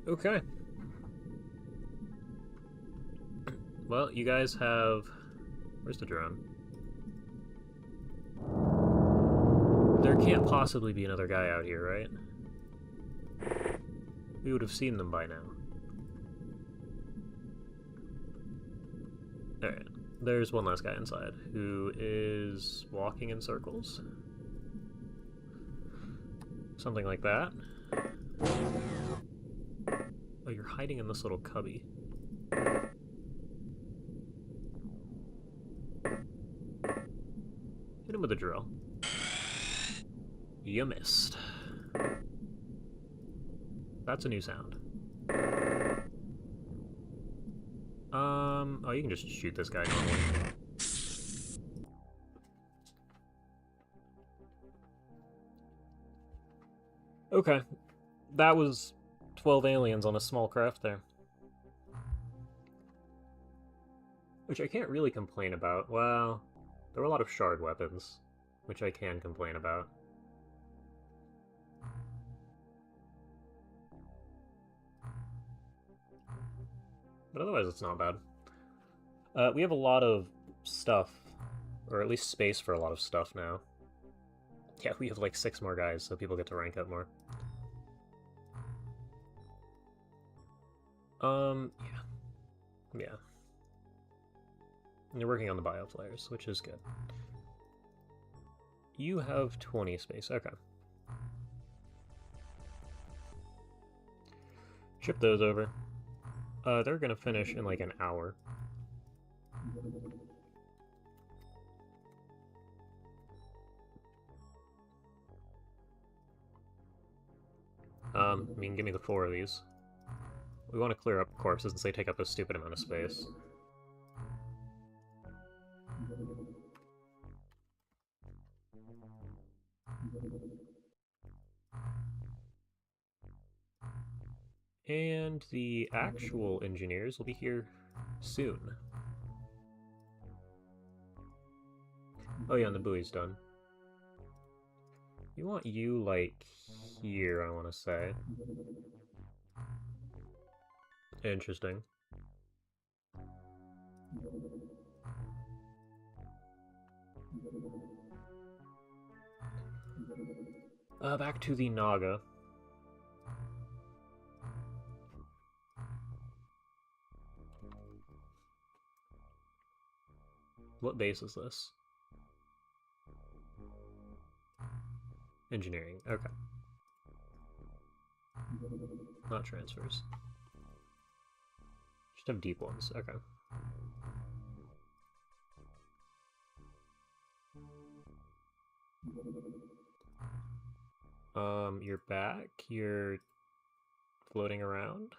[SPEAKER 1] Okay. Well, you guys have... Where's the drone? There can't possibly be another guy out here, right? We would have seen them by now. Alright. There's one last guy inside, who is walking in circles. Something like that. Oh, you're hiding in this little cubby. Hit him with a drill. You missed. That's a new sound. Oh, you can just shoot this guy normally. Okay. That was 12 aliens on a small craft there. Which I can't really complain about. Well, there were a lot of shard weapons, which I can complain about. But otherwise, it's not bad. We have a lot of stuff, or at least space for a lot of stuff now. Yeah, we have like 6 more guys, so people get to rank up more. Yeah. Yeah. And you're working on the bio flares, which is good. You have 20 space, okay. Ship those over. They're gonna finish in like an hour. I mean, give me the 4 of these. We want to clear up corpses since they take up a stupid amount of space. And the actual engineers will be here soon. Oh yeah, and the buoy's done. We want you, like, here, I want to say. Interesting. Back to the Naga. What base is this? Engineering, okay. Not transfers. Just have deep ones, okay. You're back? You're floating around?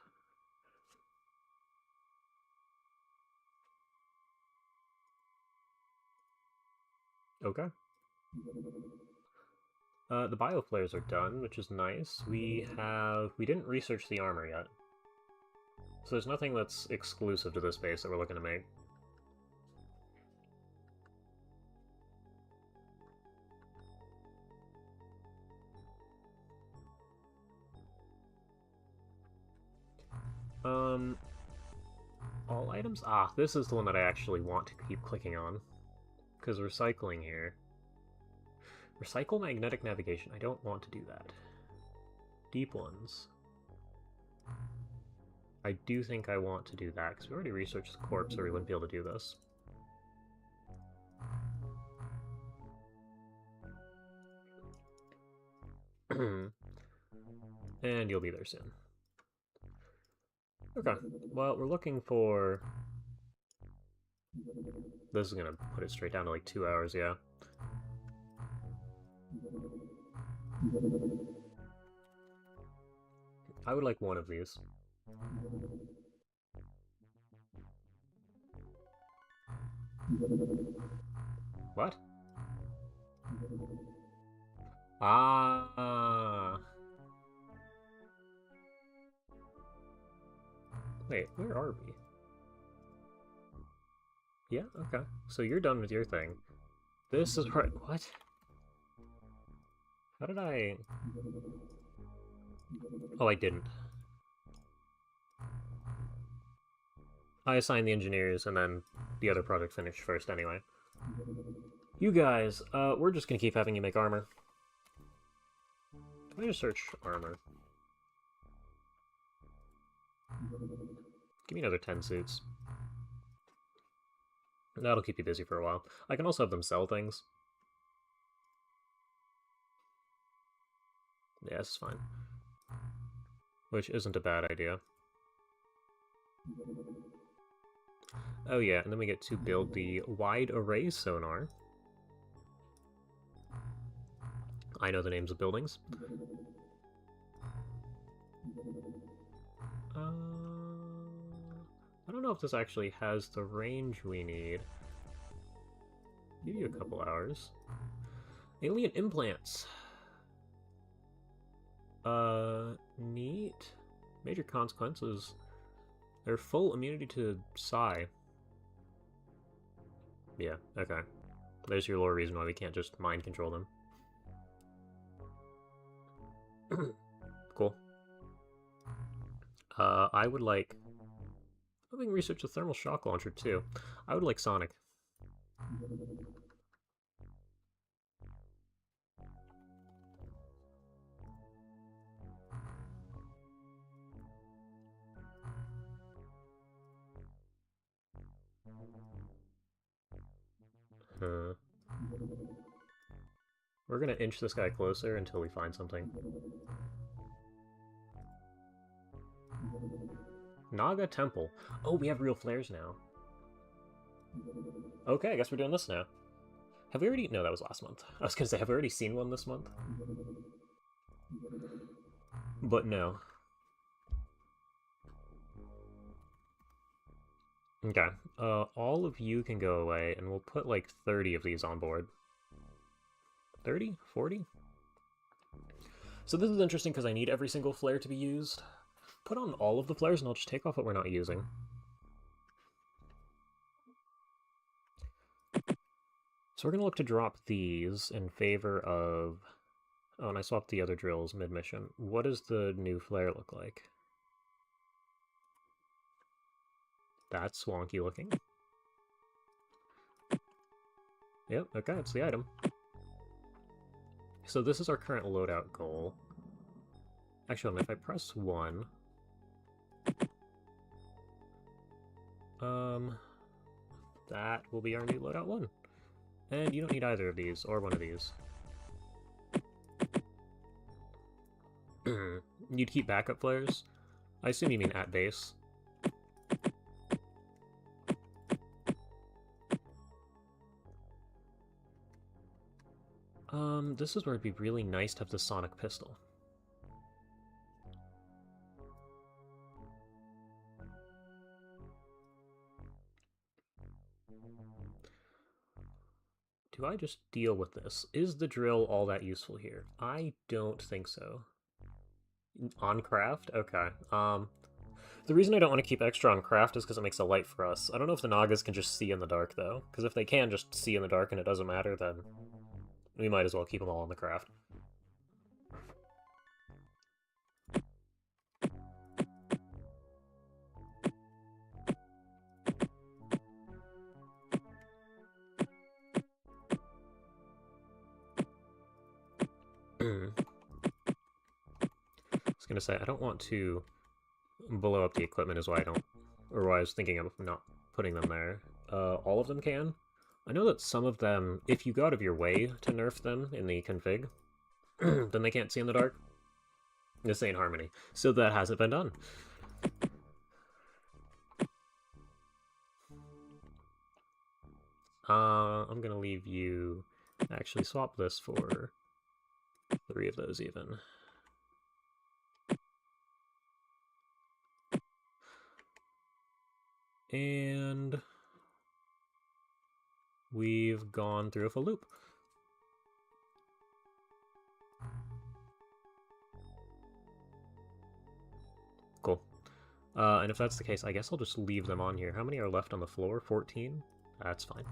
[SPEAKER 1] Okay. The bioflares are done, which is nice. We didn't research the armor yet. So there's nothing that's exclusive to this base that we're looking to make. All items? Ah, this is the one that I actually want to keep clicking on. Because recycling here. Recycle magnetic navigation. I don't want to do that. Deep ones. I do think I want to do that, because we already researched the corpse, or we wouldn't be able to do this. And you'll be there soon. Okay, well, we're looking for... This is gonna put it straight down to like 2 hours, yeah. I would like one of these. What? Ah. Wait, where are we? Yeah, okay. So you're done with your thing. This is right. What? How did I... Oh, I didn't. I assigned the engineers, and then the other project finished first anyway. You guys, we're just gonna keep having you make armor. Let me just search armor. Give me another 10 suits. That'll keep you busy for a while. I can also have them sell things. Yeah, this is fine. Which isn't a bad idea. Oh yeah, and then we get to build the wide array sonar. I know the names of buildings. I don't know if this actually has the range we need. Give you a couple hours. Alien implants. Neat. Major consequences. They're full immunity to psi. Yeah, okay. There's your lore reason why we can't just mind control them. Cool. I would like Moving research a thermal shock launcher too. I would like Sonic. Huh. We're gonna inch this guy closer until we find something. Naga Temple. Oh, we have real flares now. Okay, I guess we're doing this now. Have we already... No, that was last month. I was gonna say, have we already seen one this month? But no. Okay, all of you can go away, and we'll put like 30 of these on board. 30? 40? So this is interesting because I need every single flare to be used. Put on all of the flares and I'll just take off what we're not using. So we're going to look to drop these in favor of... Oh, and I swapped the other drills mid-mission. What does the new flare look like? That's wonky looking. Yep, okay, it's the item. So this is our current loadout goal. Actually, if I press 1... that will be our new loadout 1. And you don't need either of these, or one of these. You'd keep backup flares? I assume you mean at base. This is where it'd be really nice to have the sonic pistol. Do I just deal with this? Is the drill all that useful here? I don't think so. On craft? Okay. The reason I don't want to keep extra on craft is because it makes a light for us. I don't know if the Nagas can just see in the dark, though. Because if they can just see in the dark and it doesn't matter, then we might as well keep them all on the craft. I was gonna say, I don't want to blow up the equipment is why I don't... Or why I was thinking of not putting them there. All of them can. I know that some of them, if you go out of your way to nerf them in the config, then they can't see in the dark. This ain't Harmony. So that hasn't been done. I'm gonna leave you... Actually, swap this for 3 of those, even. And... we've gone through a full loop. Cool. And if that's the case, I guess I'll just leave them on here. How many are left on the floor? 14? That's fine.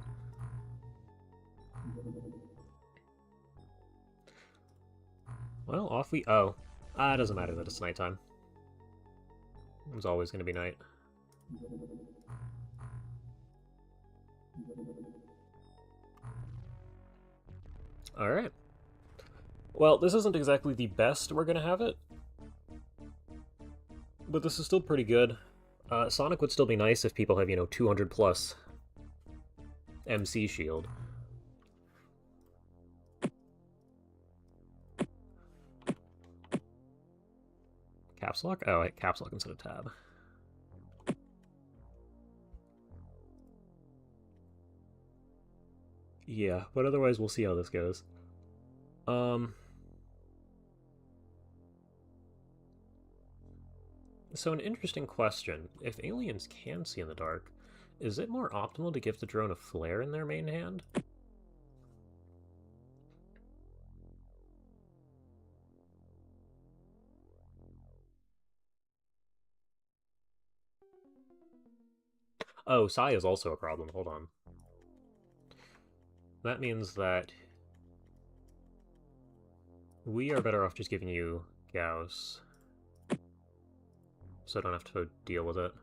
[SPEAKER 1] Well, off we... Oh. It doesn't matter that it's nighttime. It was always going to be night. Alright. Well, this isn't exactly the best we're going to have it. But this is still pretty good. Sonic would still be nice if people have, 200 plus MC shield. Caps lock? Oh, caps lock instead of tab. Yeah, but otherwise we'll see how this goes. So an interesting question. If aliens can see in the dark, is it more optimal to give the drone a flare in their main hand? Oh, Psi is also a problem. Hold on. That means that we are better off just giving you Gauss, so I don't have to deal with it.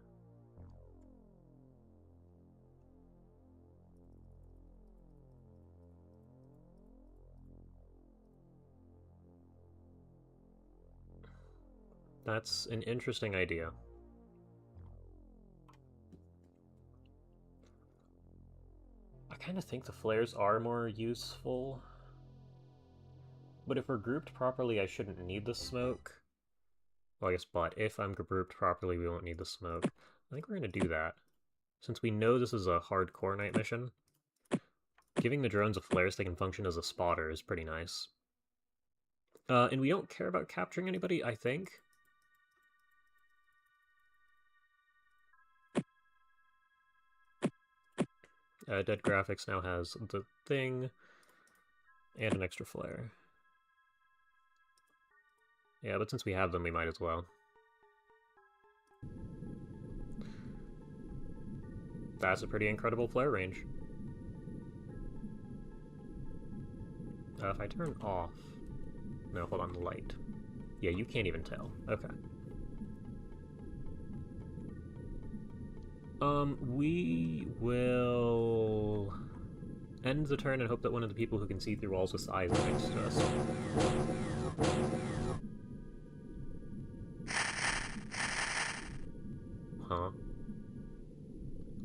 [SPEAKER 1] That's an interesting idea. I kind of think the flares are more useful. But if we're grouped properly, I shouldn't need the smoke. Well, I guess, but if I'm grouped properly, we won't need the smoke. I think we're going to do that. Since we know this is a hardcore night mission, giving the drones a flare so they can function as a spotter is pretty nice. And we don't care about capturing anybody, I think. Dead Graphics now has the thing and an extra flare. Yeah, but since we have them, we might as well. That's a pretty incredible flare range. If I turn off... No, hold on, the light. Yeah, you can't even tell. Okay. We will end the turn and hope that one of the people who can see through walls with eyes is next to us. Huh?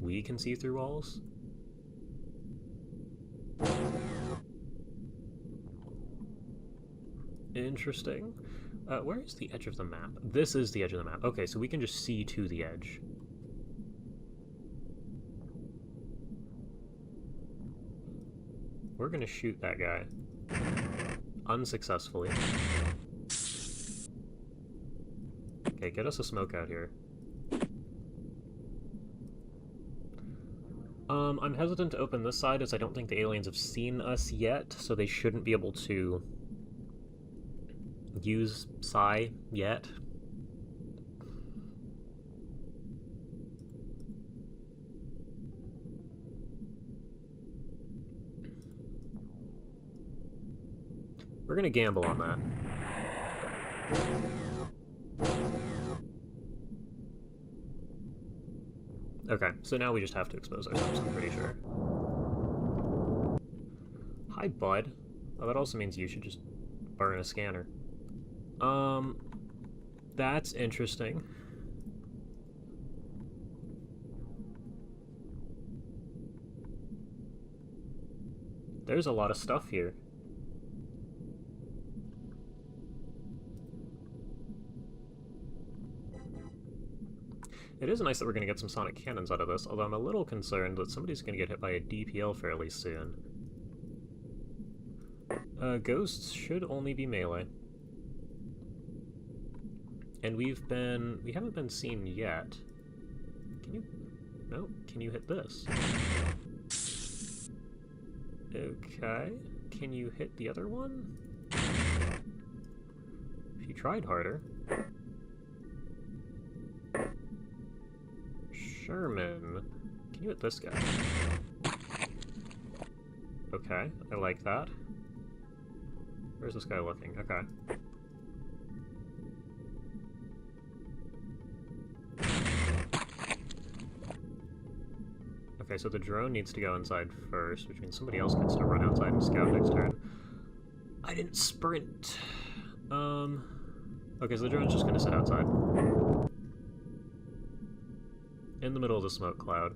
[SPEAKER 1] We can see through walls? Interesting. Where is the edge of the map? This is the edge of the map. Okay, so we can just see to the edge. We're gonna shoot that guy. Unsuccessfully. Okay, get us a smoke out here. I'm hesitant to open this side as I don't think the aliens have seen us yet, so they shouldn't be able to use Psi yet. We're gonna gamble on that. Okay, so now we just have to expose ourselves, I'm pretty sure. Hi, bud. Oh, that also means you should just burn a scanner. That's interesting. There's a lot of stuff here. It is nice that we're going to get some sonic cannons out of this, although I'm a little concerned that somebody's going to get hit by a DPL fairly soon. Ghosts should only be melee. And we haven't been seen yet. Can you? No, can you hit this? Okay, can you hit the other one? If you tried harder. Sherman, can you hit this guy? Okay, I like that. Where's this guy looking? Okay. Okay, so the drone needs to go inside first, which means somebody else gets to run outside and scout next turn. I didn't sprint! Okay, so the drone's just gonna sit outside. In the middle of the smoke cloud.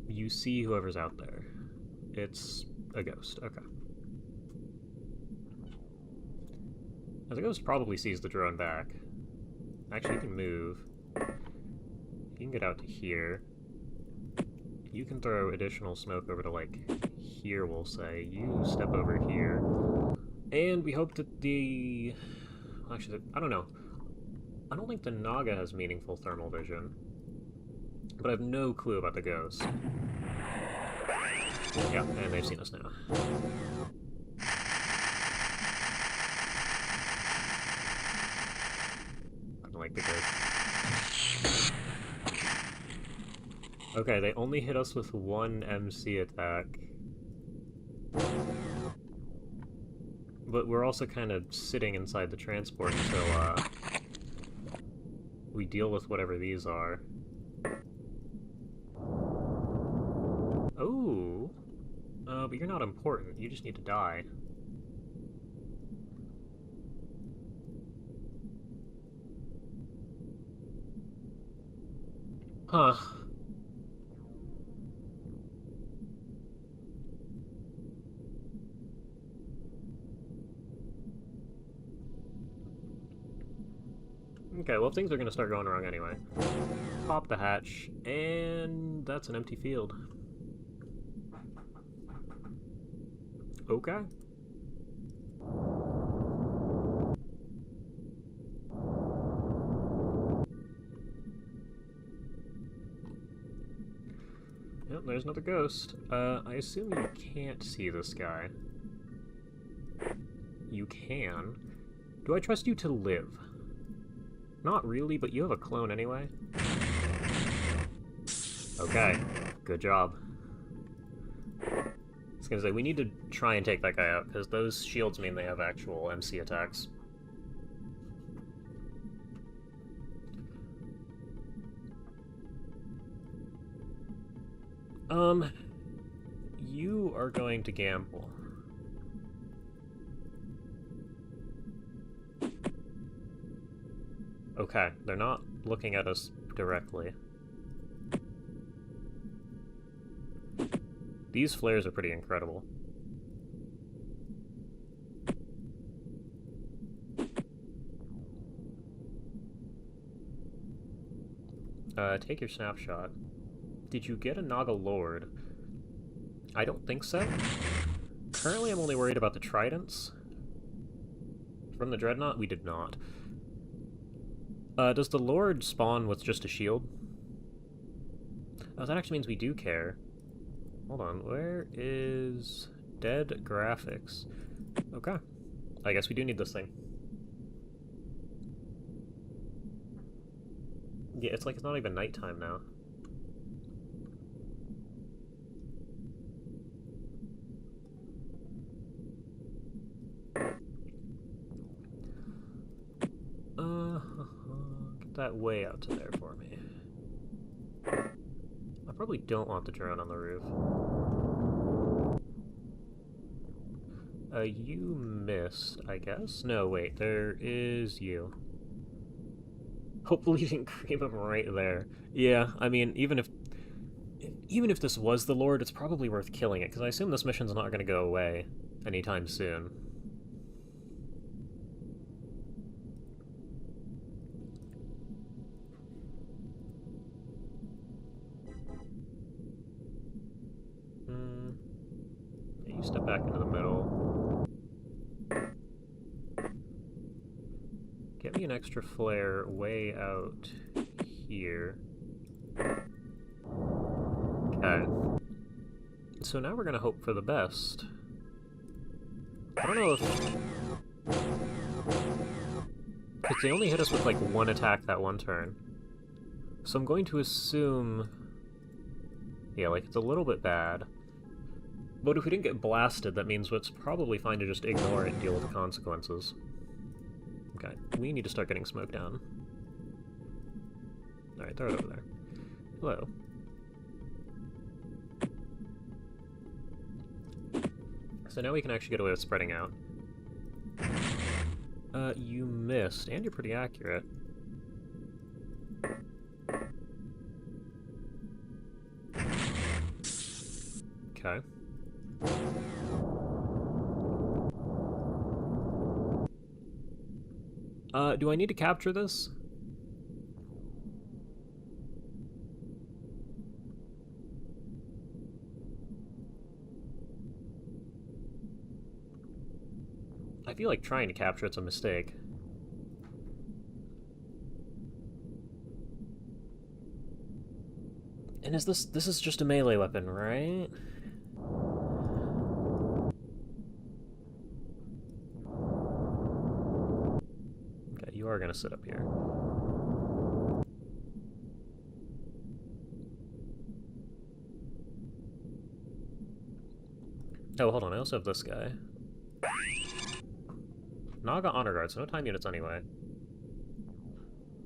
[SPEAKER 1] You see whoever's out there. It's a ghost, okay. Now, the ghost probably sees the drone back. Actually, you can move. You can get out to here. You can throw additional smoke over to, like, here, we'll say. You step over here. And we hope that the... Actually, I don't know. I don't think the Naga has meaningful thermal vision. But I have no clue about the ghost. Yeah, and they've seen us now. I don't like the ghost. Okay, they only hit us with one MC attack. But we're also kind of sitting inside the transport until, we deal with whatever these are. Oh! But you're not important. You just need to die. Huh. Okay, well, things are gonna start going wrong anyway. Pop the hatch, and that's an empty field. Okay. Yep, there's another ghost. I assume you can't see this guy. You can. Do I trust you to live? Not really, but you have a clone anyway. Okay, good job. I was gonna say, we need to try and take that guy out, because those shields mean they have actual MC attacks. You are going to gamble. Okay, they're not looking at us directly. These flares are pretty incredible. Take your snapshot. Did you get a Naga Lord? I don't think so. Currently, I'm only worried about the tridents. From the Dreadnought, we did not. Does the Lord spawn with just a shield? Oh, that actually means we do care. Hold on, where is dead graphics? Okay. I guess we do need this thing. Yeah, it's like it's not even nighttime now. Get that way out to there for me. I probably don't want the drone on the roof. You missed, I guess? No, wait, there is you. Hopefully you didn't cream him right there. Yeah, I mean, even if this was the Lord, it's probably worth killing it, because I assume this mission's not going to go away anytime soon. You step back into the middle. Get me an extra flare way out here. Okay. So now we're gonna hope for the best. I don't know if... Because they only hit us with, like, one attack that one turn. So I'm going to assume... Yeah, like, it's a little bit bad. But if we didn't get blasted, that means it's probably fine to just ignore it and deal with the consequences. Okay, we need to start getting smoke down. Alright, throw it over there. Hello. So now we can actually get away with spreading out. You missed, and you're pretty accurate. Okay. Do I need to capture this? I feel like trying to capture it's a mistake. And is this is just a melee weapon, right? Okay, you are gonna sit up here. Oh, hold on, I also have this guy. Naga Honor Guard, so no time units anyway.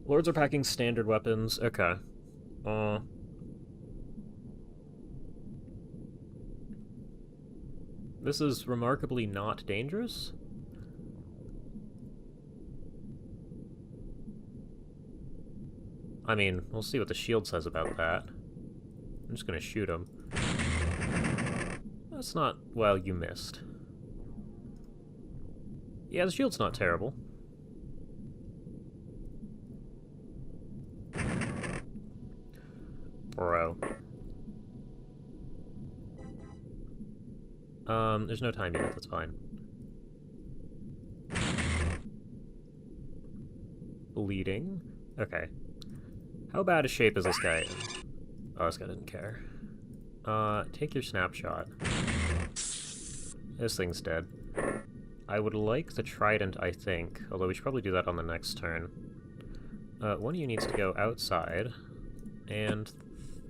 [SPEAKER 1] Lords are packing standard weapons. Okay. This is remarkably not dangerous. I mean, we'll see what the shield says about that. I'm just gonna shoot him. That's not... well, you missed. Yeah, the shield's not terrible. Bro. There's no time unit, that's fine. Bleeding. Okay. How bad a shape is this guy in? Oh, this guy didn't care. Take your snapshot. This thing's dead. I would like the trident, I think, although we should probably do that on the next turn. One of you needs to go outside and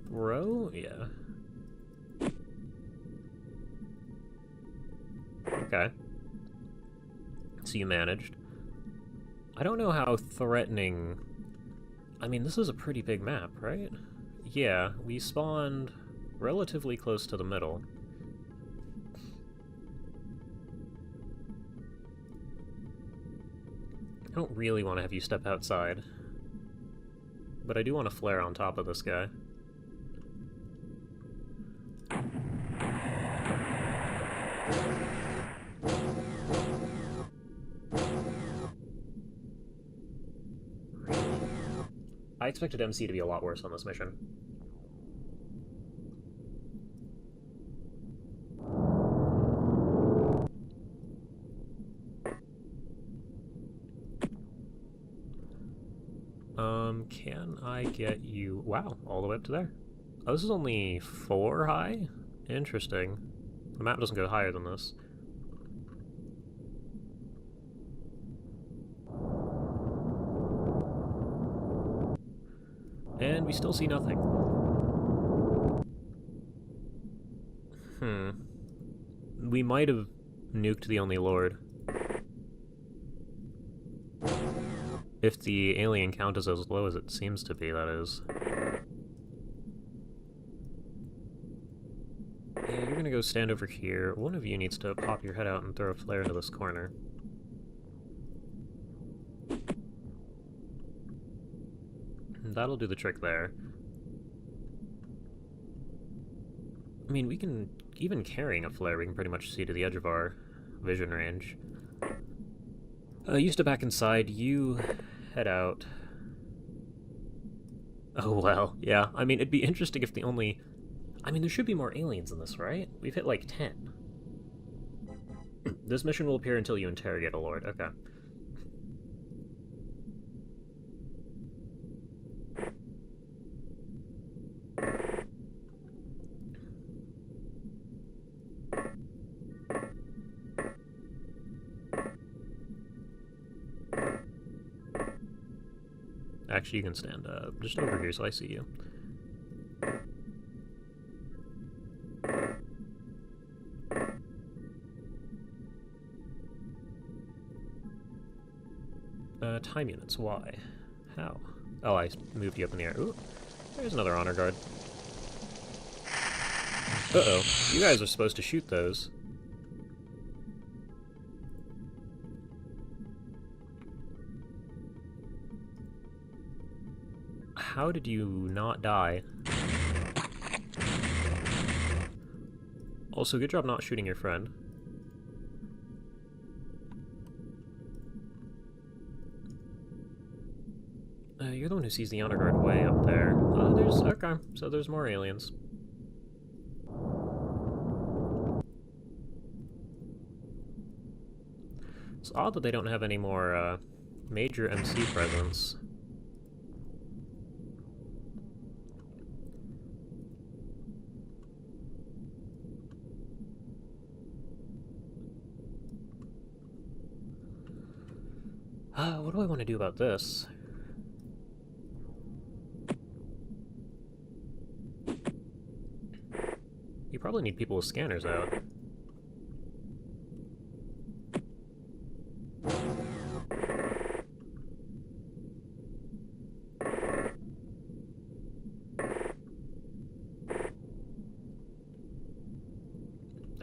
[SPEAKER 1] throw? Yeah. Okay. So you managed. I don't know how threatening... I mean, this is a pretty big map, right? Yeah, we spawned relatively close to the middle. I don't really want to have you step outside. But I do want to flare on top of this guy. I expected MC to be a lot worse on this mission. Can I get you... wow, all the way up to there. Oh, this is only 4 high? Interesting. The map doesn't go higher than this. And we still see nothing. We might have nuked the Only Lord. If the alien count is as low as it seems to be, that is. Yeah, you're gonna go stand over here. One of you needs to pop your head out and throw a flare into this corner. That'll do the trick there. I mean, we can... even carrying a flare, we can pretty much see to the edge of our vision range. You step back inside, you head out. Oh, well, yeah. I mean, it'd be interesting if the only... I mean, there should be more aliens in this, right? We've hit like 10. This mission will appear until you interrogate a lord. Okay. Actually, you can stand just over here so I see you. Time units, why? How? Oh, I moved you up in the air. Ooh, there's another honor guard. Uh-oh, you guys are supposed to shoot those. How did you not die? Also, good job not shooting your friend. You're the one who sees the honor guard way up there. There's... okay, so there's more aliens. It's odd that they don't have any more, major MC presence. What do I want to do about this? You probably need people with scanners out.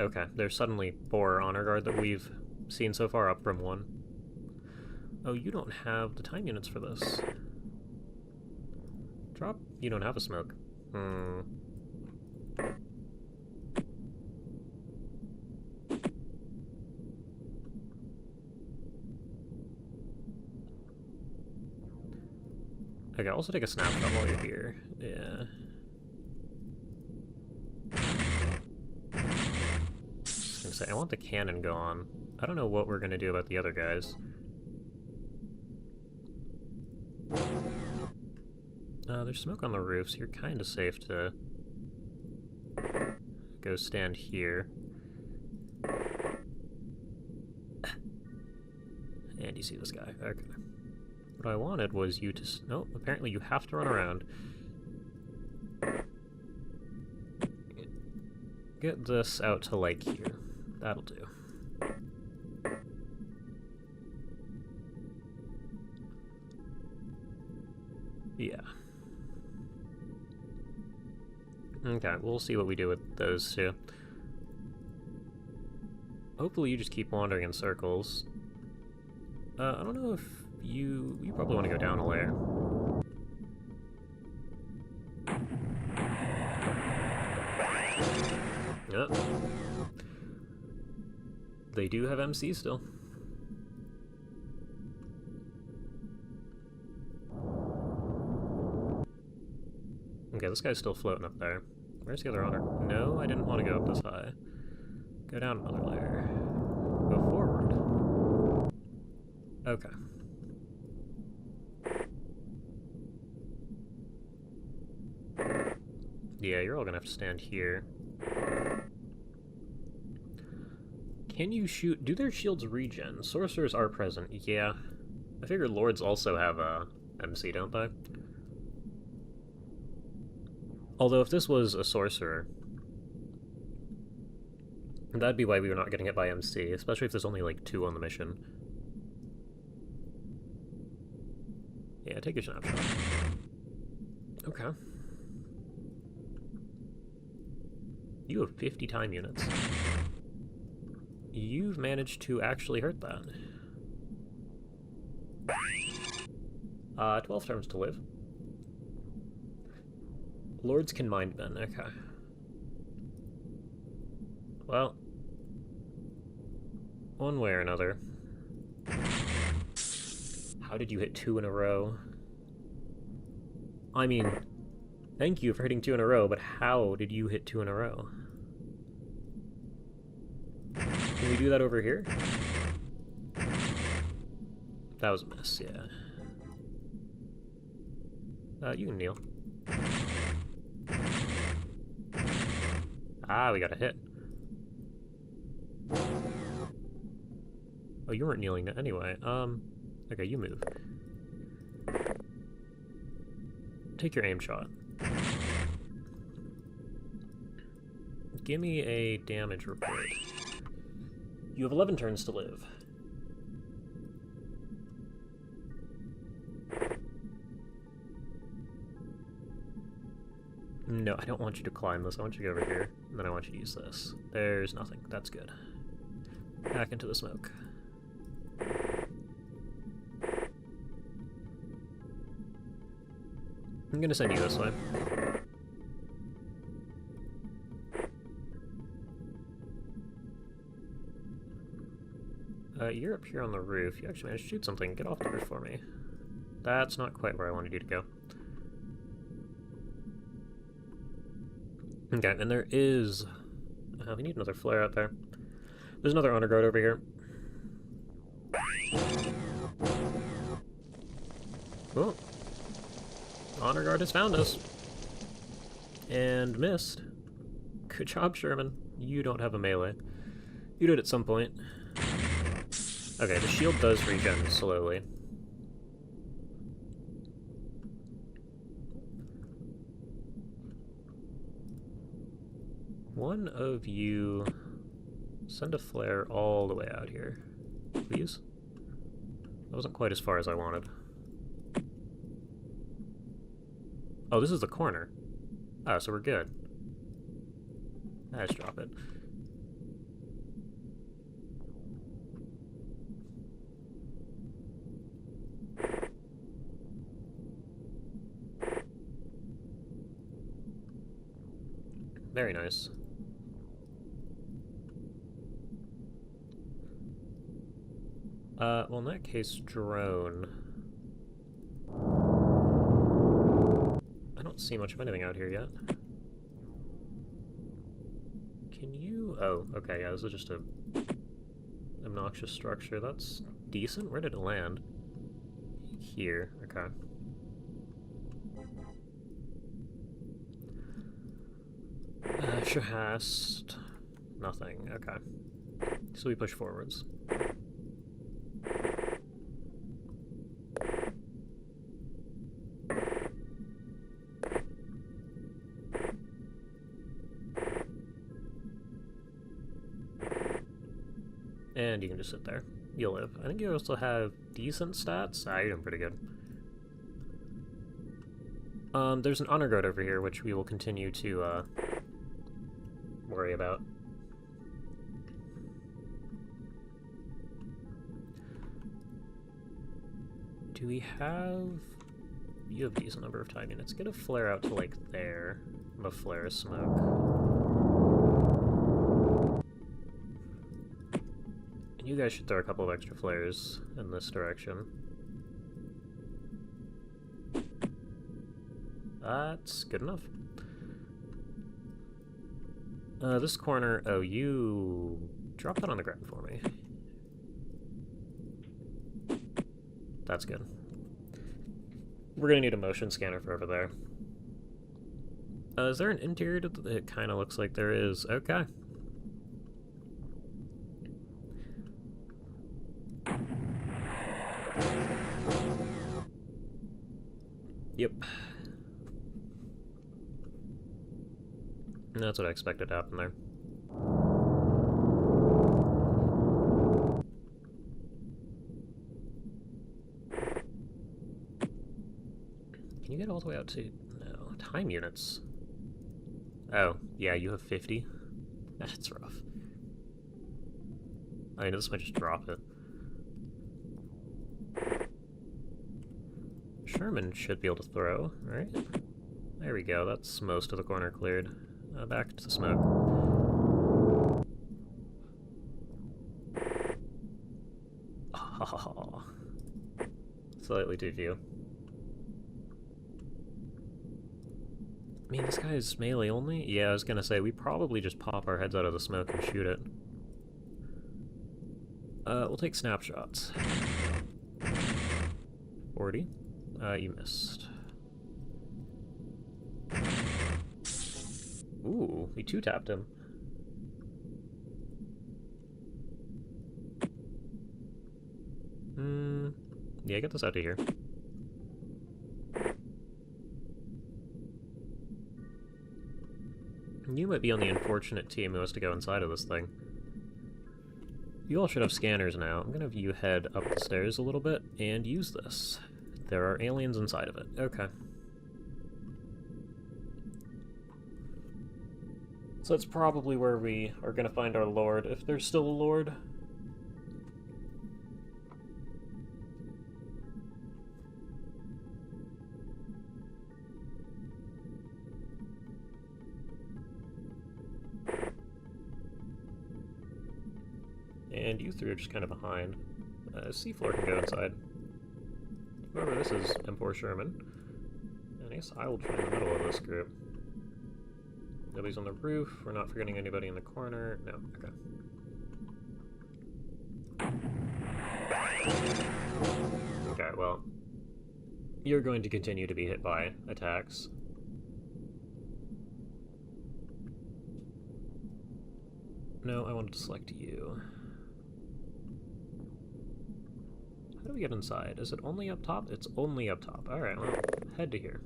[SPEAKER 1] Okay, there's suddenly 4 honor guard that we've seen so far, up from 1. Oh, you don't have the time units for this. Drop. You don't have a smoke. Hmm. Okay, I'll also take a snapshot while you're here. Yeah. I was gonna say, I want the cannon gone. I don't know what we're gonna do about the other guys. There's smoke on the roof, so you're kind of safe to go stand here. And you see this guy. Okay. What I wanted was you to... No, apparently you have to run around. Get this out to, like, here. That'll do. Yeah. Okay, we'll see what we do with those two. Hopefully you just keep wandering in circles. I don't know if you probably want to go down a layer. Yep. They do have MC still. Okay, this guy's still floating up there. Where's the other honor? No, I didn't want to go up this high. Go down another layer. Go forward. Okay. Yeah, you're all gonna have to stand here. Can you shoot... Do their shields regen? Sorcerers are present. Yeah. I figure lords also have a MC, don't they? Although if this was a sorcerer, that'd be why we were not getting hit by MC, especially if there's only like 2 on the mission. Yeah, take a snapshot. Okay. You have 50 time units. You've managed to actually hurt that. 12 turns to live. Lords can mind bend, okay. Well, one way or another. How did you hit 2 in a row? I mean, thank you for hitting 2 in a row, but how did you hit 2 in a row? Can we do that over here? That was a miss, yeah. You can kneel. Ah, we got a hit. Oh, you weren't kneeling anyway. Okay, you move. Take your aim shot. Give me a damage report. You have 11 turns to live. No, I don't want you to climb this. I want you to go over here, and then I want you to use this. There's nothing. That's good. Back into the smoke. I'm gonna send you this way. You're up here on the roof. You actually managed to shoot something. Get off the roof for me. That's not quite where I wanted you to go. Okay, and there is... we need another flare out there. There's another honor guard over here. Oh. Honor guard has found us. And missed. Good job, Sherman. You don't have a melee. You did at some point. Okay, the shield does regen slowly. One of you send a flare all the way out here, please. That wasn't quite as far as I wanted. Oh, this is the corner. Oh, so we're good. Let's drop it. Very nice. Well, in that case, drone. I don't see much of anything out here yet. Can you... Oh, okay, yeah, this is just a obnoxious structure. That's decent. Where did it land? Here, okay. Shahast. Nothing, okay. So we push forwards. And you can just sit there. You'll live. I think you also have decent stats. Ah, you're doing pretty good. There's an honor guard over here, which we will continue to, worry about. Do we have... You have a decent number of time units. Get a flare out to, like, there. I'm a flare of smoke. And you guys should throw a couple of extra flares in this direction. That's good enough. This corner... Oh, you... Drop that on the ground for me. That's good. We're gonna need a motion scanner for over there. Is there an interior to it kind of looks like there is. Okay. Yep. That's what I expected to happen there. Can you get all the way out to... No. Time units. Oh, yeah, you have 50? That's rough. I mean, this might just drop it. Sherman should be able to throw, right? There we go, that's most of the corner cleared. Back to the smoke. Oh, slightly too few. I mean, this guy is melee only? Yeah, I was gonna say, we probably just pop our heads out of the smoke and shoot it. We'll take snapshots. 40. You missed. Ooh, we two-tapped him. Yeah, get this out of here. You might be on the unfortunate team who has to go inside of this thing. You all should have scanners now. I'm gonna have you head up the stairs a little bit and use this. There are aliens inside of it. Okay. So that's probably where we are gonna find our lord, if there's still a lord. And you three are just kind of behind. C4 can go inside. Remember, this is M4 Sherman. And I guess I will join the middle of this group. Nobody's on the roof. We're not forgetting anybody in the corner. No, okay. Okay, well, you're going to continue to be hit by attacks. No, I wanted to select you. How do we get inside? Is it only up top? It's only up top. Alright, well, head to here.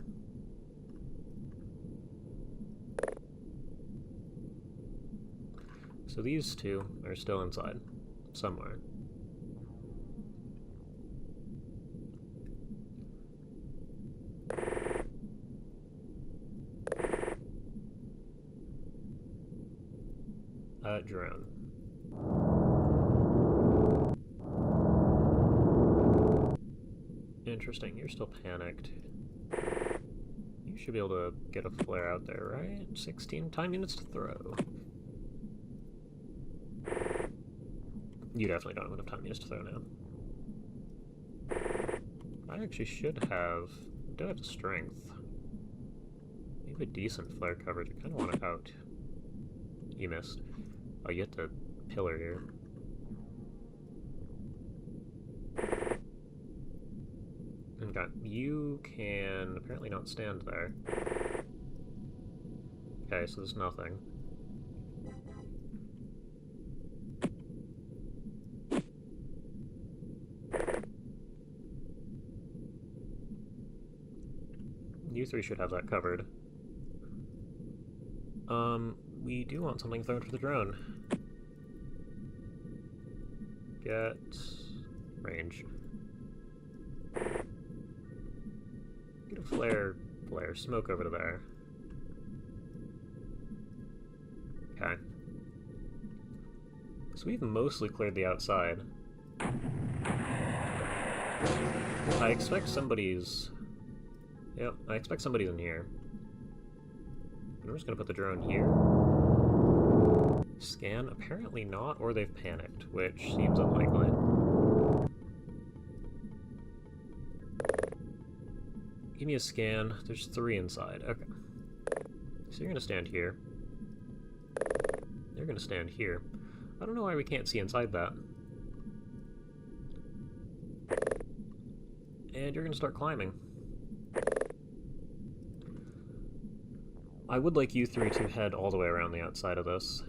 [SPEAKER 1] So these two are still inside, somewhere. Drone. Interesting, you're still panicked. You You should be able to get a flare out there, right? 16 time units to throw. You definitely don't have enough time units to throw now. I actually should have... I do have the strength. Maybe a decent flare coverage. I kind of want it out. You missed. Oh, you hit the pillar here. Okay, you can apparently not stand there. Okay, so there's nothing. You three should have that covered. We do want something thrown for the drone. Get... range. Get a flare, smoke over to there. Okay. So we've mostly cleared the outside. I expect somebody's... Yep, I expect somebody's in here. I'm just gonna put the drone here. Scan? Apparently not, or they've panicked, which seems unlikely. Give me a scan. There's 3 inside. Okay. So you're gonna stand here. They're gonna stand here. I don't know why we can't see inside that. And you're gonna start climbing. I would like you 3 to head all the way around the outside of this.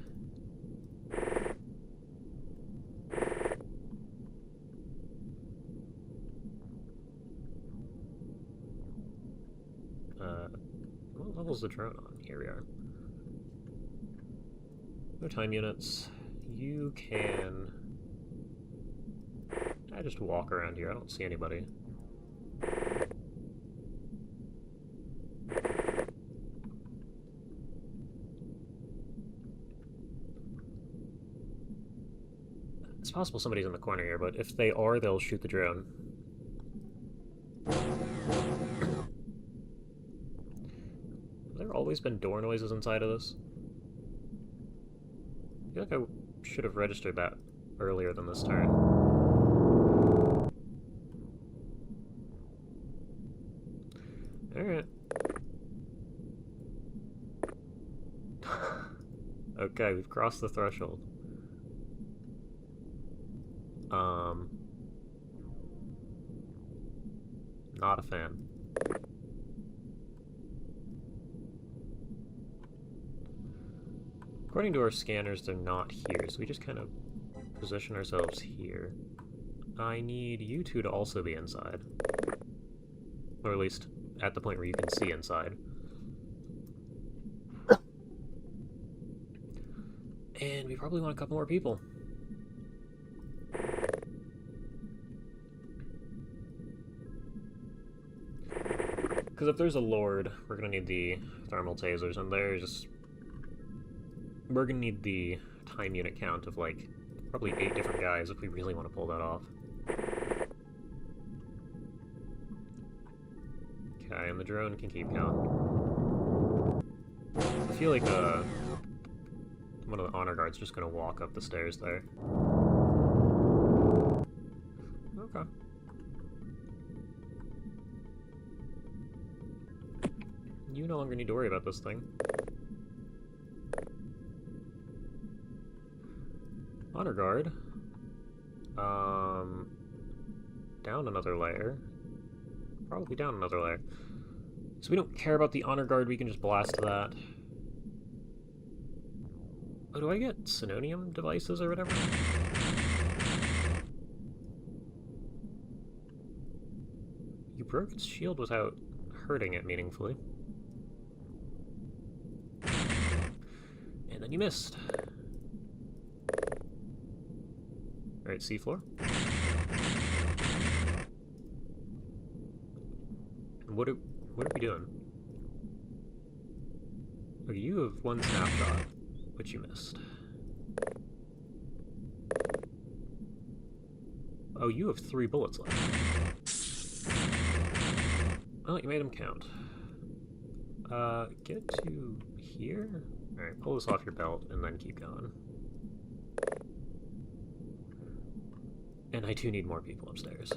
[SPEAKER 1] What level's the drone on? Here we are. No time units. You can... I just walk around here. I don't see anybody. It's possible somebody's in the corner here, but if they are, they'll shoot the drone. Have there always been door noises inside of this? I feel like I should have registered that earlier than this turn. Alright. Okay, we've crossed the threshold. Not a fan. According to our scanners, they're not here, so we just kind of position ourselves here. I need you 2 to also be inside. Or at least at the point where you can see inside. And we probably want a couple more people. Because if there's a lord, we're going to need the thermal tasers, and there's... We're going to need the time unit count of, like, probably 8 different guys if we really want to pull that off. Okay, and the drone can keep count. I feel like, one of the honor guards just going to walk up the stairs there. Okay. You no longer need to worry about this thing. Honor guard. Down another layer. Probably down another layer. So we don't care about the honor guard, we can just blast that. Oh, do I get Synonium devices or whatever? You broke its shield without hurting it meaningfully. And then you missed. Alright, seafloor. What are we doing? Okay, you have 1 snapshot, which you missed. Oh, you have 3 bullets left. Well, you made them count. Get to here? Alright, pull this off your belt and then keep going. And I do need more people upstairs.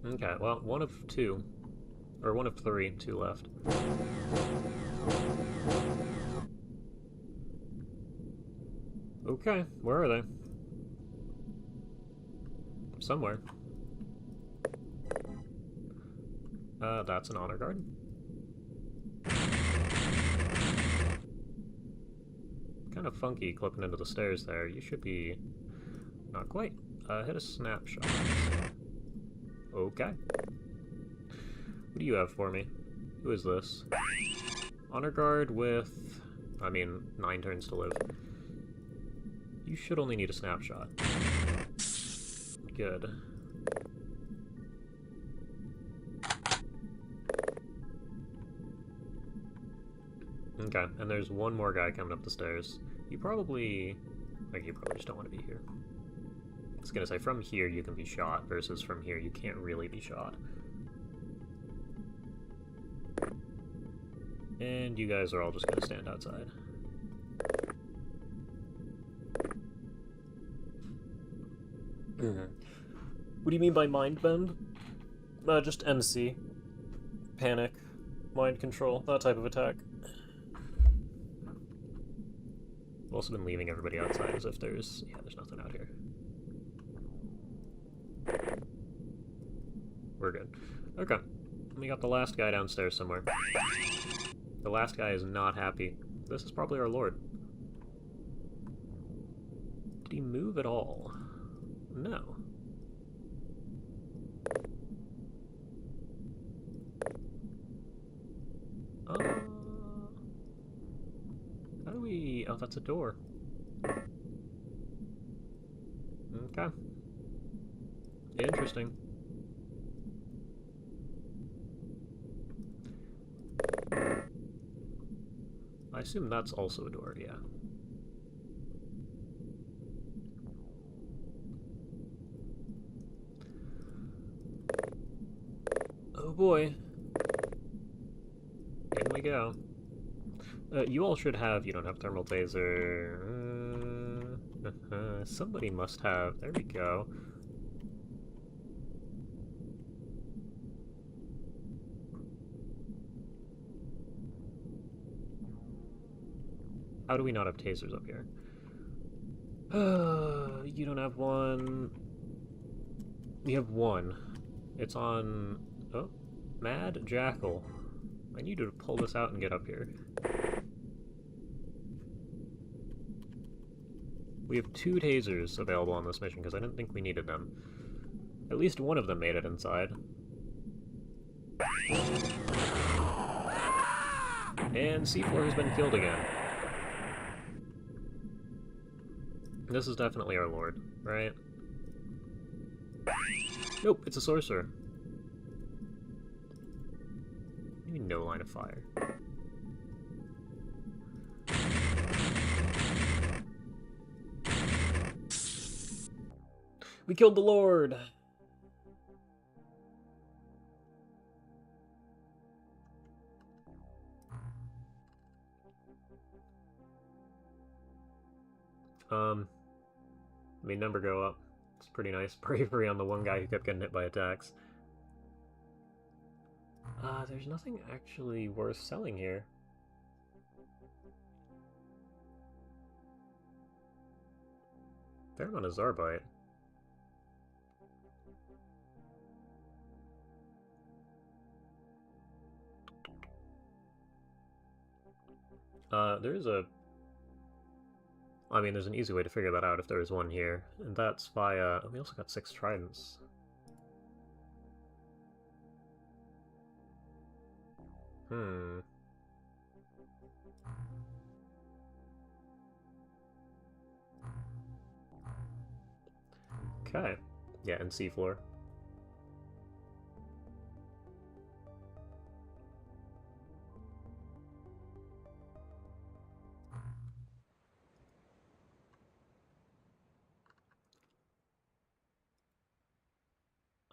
[SPEAKER 1] Okay, well, one of two. Or one of three, two left. Okay, where are they? Somewhere. That's an honor guard. Kind of funky clipping into the stairs there. You should be... not quite. Hit a snapshot. Okay. What do you have for me? Who is this? Honor guard with... I mean, 9 turns to live. You should only need a snapshot. Good. Okay, and there's one more guy coming up the stairs. You probably... like, you probably just don't want to be here. I was gonna say, from here you can be shot, versus from here you can't really be shot. And you guys are all just gonna stand outside. What do you mean by mind bend? Just MC. Panic. Mind control. That type of attack. I've also been leaving everybody outside as if there's... yeah, there's nothing out here. We're good. Okay. We got the last guy downstairs somewhere. The last guy is not happy. This is probably our lord. Did he move at all? No. How do we... oh, that's a door. Okay. Interesting. I assume that's also a door, yeah. Oh boy. In we go. You all should have... you don't have thermal taser. Somebody must have... there we go. How do we not have tasers up here? You don't have one. We have one. It's on... oh, Mad Jackal. I need you to pull this out and get up here. We have 2 tasers available on this mission because I didn't think we needed them. At least one of them made it inside. And C4 has been killed again. This is definitely our lord, right? Nope, it's a sorcerer. You mean no line of fire? We killed the lord! Made number go up. It's pretty nice. Bravery on the one guy who kept getting hit by attacks. There's nothing actually worth selling here. Fair amount of Zarbite. There is a... I mean, there's an easy way to figure that out if there is one here, and that's via... we also got 6 tridents. Okay. Yeah, and seafloor.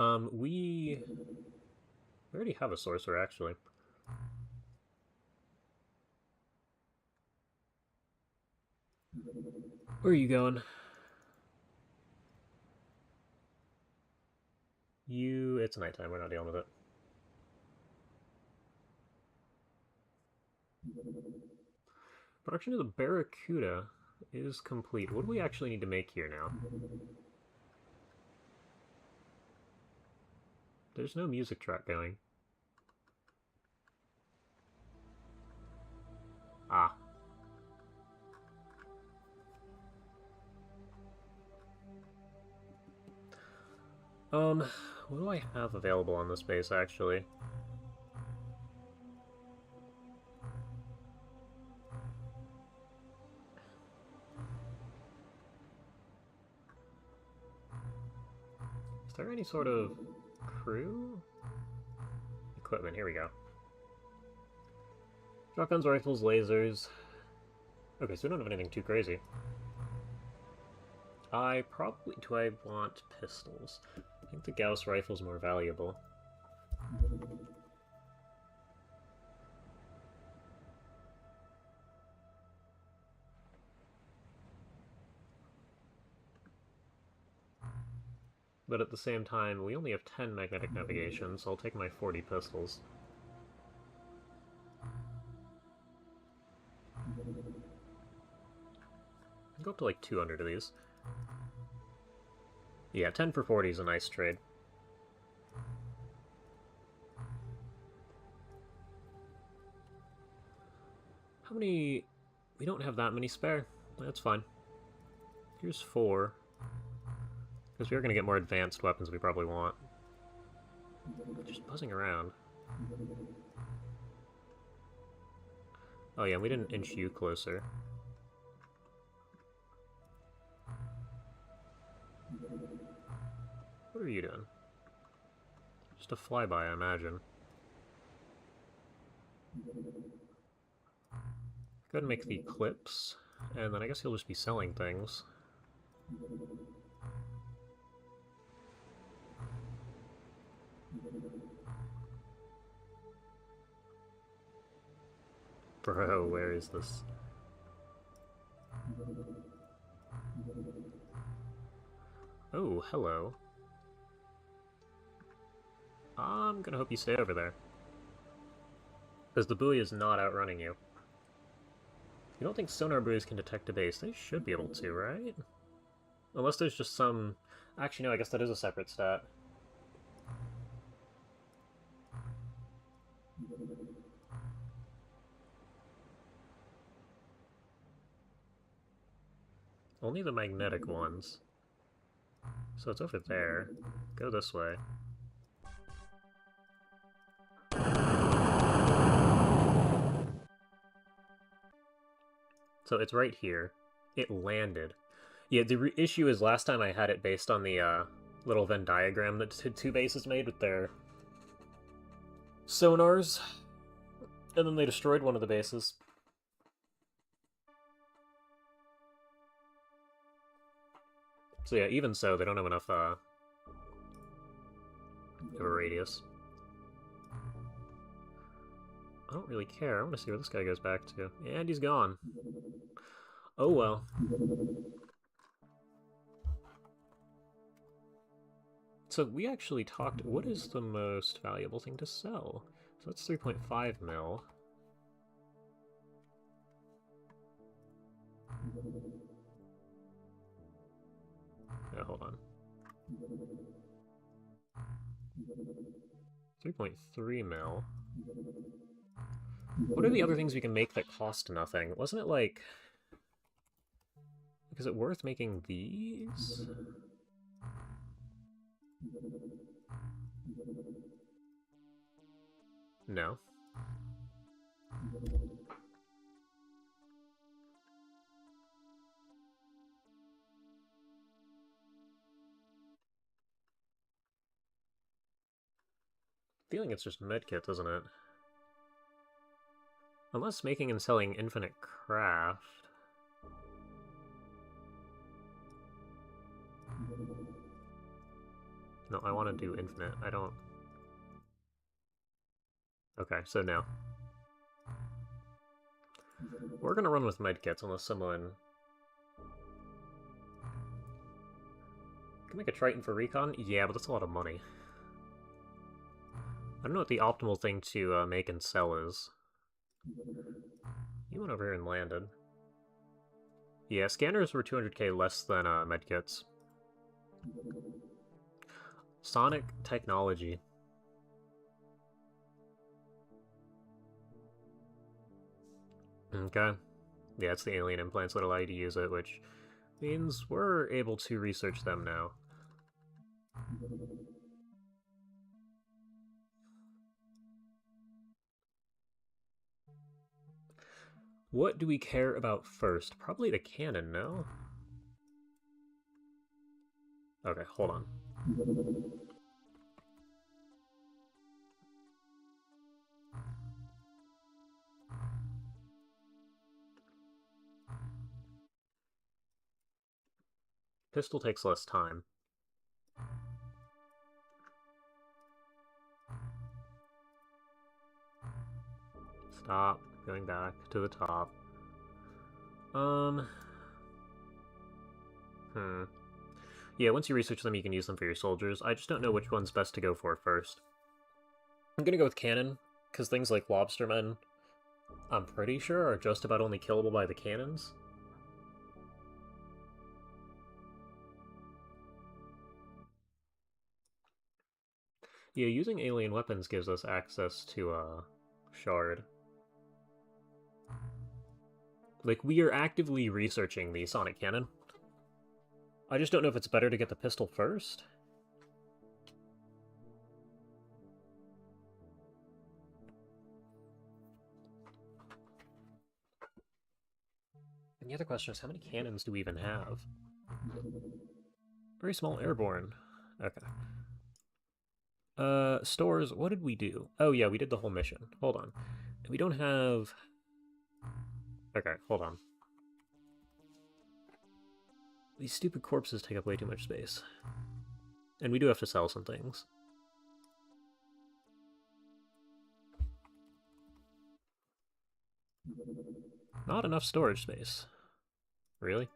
[SPEAKER 1] We already have a sorcerer, actually. Where are you going? It's nighttime, we're not dealing with it. Production of the Barracuda is complete. What do we actually need to make here now? There's no music track going. Ah. What do I have available on this base, actually? Is there any sort of crew? Equipment, here we go. Shotguns, rifles, lasers. Okay, so we don't have anything too crazy. Do I want pistols? I think the Gauss rifle's more valuable. But at the same time, we only have 10 magnetic navigation, so I'll take my 40 pistols. I'll go up to like 200 of these. Yeah, 10 for 40 is a nice trade. How many... We don't have that many spare. That's fine. Here's 4. Because we are going to get more advanced weapons we probably want. Just buzzing around. Oh yeah, we didn't inch you closer. What are you doing? Just a flyby, I imagine. Go ahead and make the clips, and then I guess he'll just be selling things. Bro, where is this? Oh, hello. I'm gonna hope you stay over there. Because the buoy is not outrunning you. You don't think sonar buoys can detect a base? They should be able to, right? Unless there's just some... Actually, no, I guess that is a separate stat. Only the magnetic ones. So it's over there. Go this way. So it's right here. It landed. Yeah, the issue is last time I had it based on the little Venn diagram that two bases made with their sonars. And then they destroyed one of the bases. So yeah, even so, they don't have enough of a radius. I don't really care. I want to see where this guy goes back to. And he's gone. Oh well. So we actually talked... What is the most valuable thing to sell? So that's 3.5 mil. Yeah, hold on. 3.3 mil. What are the other things we can make that cost nothing? Wasn't it like... Is it worth making these? No. Feeling it's just medkits, isn't it? Unless making and selling infinite craft. No, I want to do infinite. I don't... Okay, so no. We're gonna run with medkits unless someone... Can make a Triton for recon? Yeah, but that's a lot of money. I don't know what the optimal thing to make and sell is. You went over here and landed. Yeah, scanners were 200k less than medkits. Sonic technology. Okay. Yeah, it's the alien implants that allow you to use it, which means we're able to research them now. What do we care about first? Probably the cannon, no? Okay, hold on. Pistol takes less time. Stop. Going back to the top. Yeah, once you research them, you can use them for your soldiers. I just don't know which one's best to go for first. I'm gonna go with cannon, because things like lobstermen, I'm pretty sure, are just about only killable by the cannons. Yeah, using alien weapons gives us access to, Shard. Like, we are actively researching the sonic cannon. I just don't know if it's better to get the pistol first. And the other question is, how many cannons do we even have? Very small airborne. Okay. Stores, what did we do? Oh yeah, we did the whole mission. Hold on. We don't have... Okay, hold on. These stupid corpses take up way too much space. And we do have to sell some things. Not enough storage space. Really?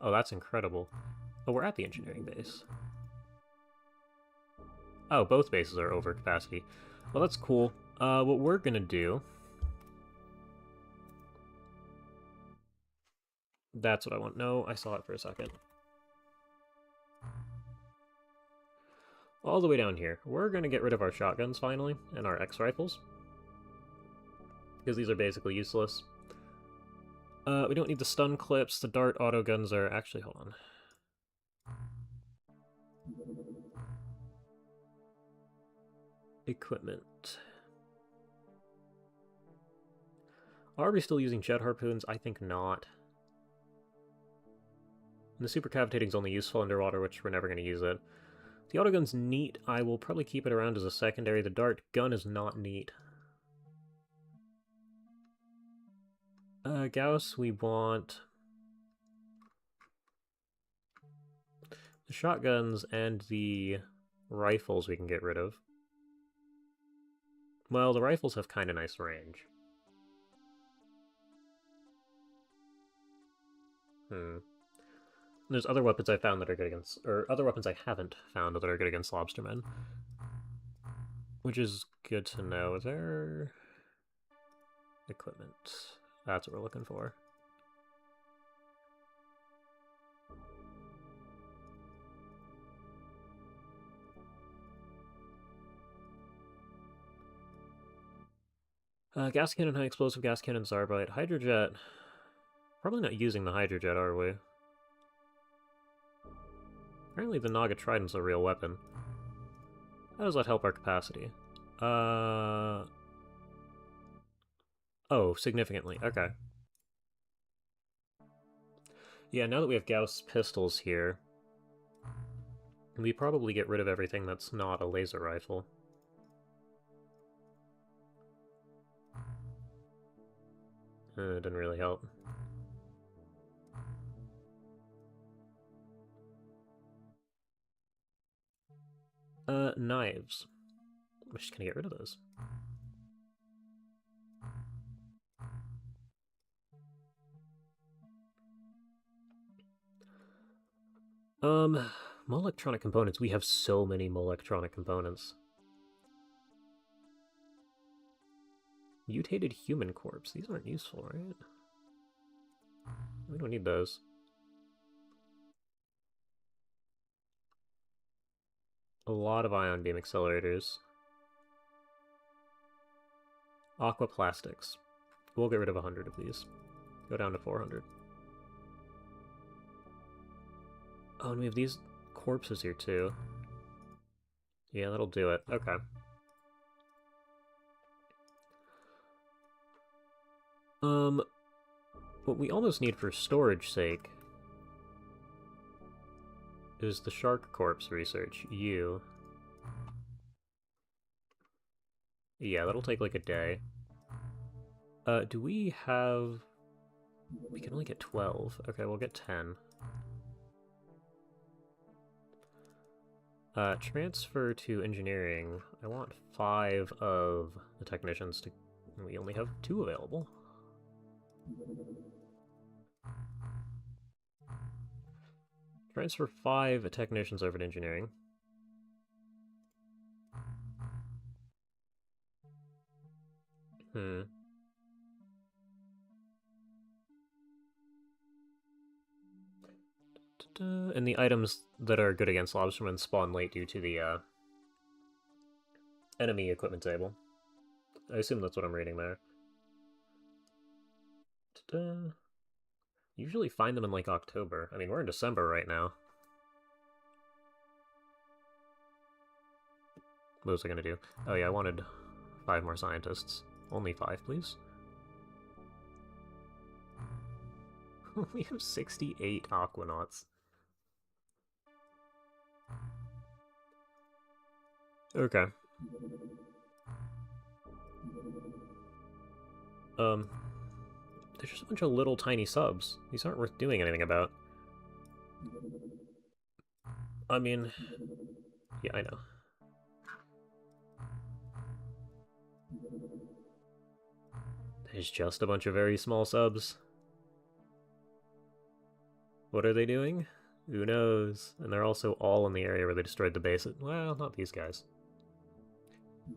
[SPEAKER 1] Oh, that's incredible. Oh, we're at the engineering base. Oh, both bases are over capacity. Well, that's cool. What we're gonna do... That's what I want. No, I saw it for a second. All the way down here. We're gonna get rid of our shotguns, finally, and our X-rifles. Because these are basically useless. We don't need the stun clips. The dart auto guns are... Actually, hold on. Equipment. Are we still using jet harpoons? I think not. And the super cavitating's only useful underwater, which we're never going to use it. The autogun's neat. I will probably keep it around as a secondary. The dart gun is not neat. Gauss, we want... the shotguns and the rifles we can get rid of. Well, the rifles have kind of nice range. There's other weapons I found that are good against... or other weapons I haven't found that are good against lobstermen. Which is good to know. Is there... equipment. That's what we're looking for. Gas cannon, high explosive gas cannon, Zarbite, hydrojet. Probably not using the hydrojet, are we? Apparently the Naga Trident's a real weapon. How does that help our capacity? Oh, significantly. Okay. Yeah, now that we have Gauss pistols here, we probably get rid of everything that's not a laser rifle. It didn't really help. Knives. I'm just gonna get rid of those. More electronic components. We have so many more electronic components. Mutated human corpse. These aren't useful, right? We don't need those. A lot of ion beam accelerators. Aqua plastics. We'll get rid of 100 of these. Go down to 400. Oh, and we have these corpses here too. Yeah, that'll do it. Okay. What we almost need for storage sake is the shark corpse research. Yeah, that'll take like a day. Do we have... We can only get 12. Okay, we'll get 10. Transfer to engineering. I want 5 of the technicians to... We only have 2 available. Transfer 5 technicians over to engineering. And the items that are good against lobstermen spawn late due to the enemy equipment table. I assume that's what I'm reading there. Usually find them in like October. I mean, we're in December right now. What was I gonna do? Oh yeah, I wanted 5 more scientists. Only 5, please. We have 68 aquanauts. Okay. There's just a bunch of little tiny subs. These aren't worth doing anything about. I mean... Yeah, I know. There's just a bunch of very small subs. What are they doing? Who knows? And they're also all in the area where they destroyed the base. Well, not these guys.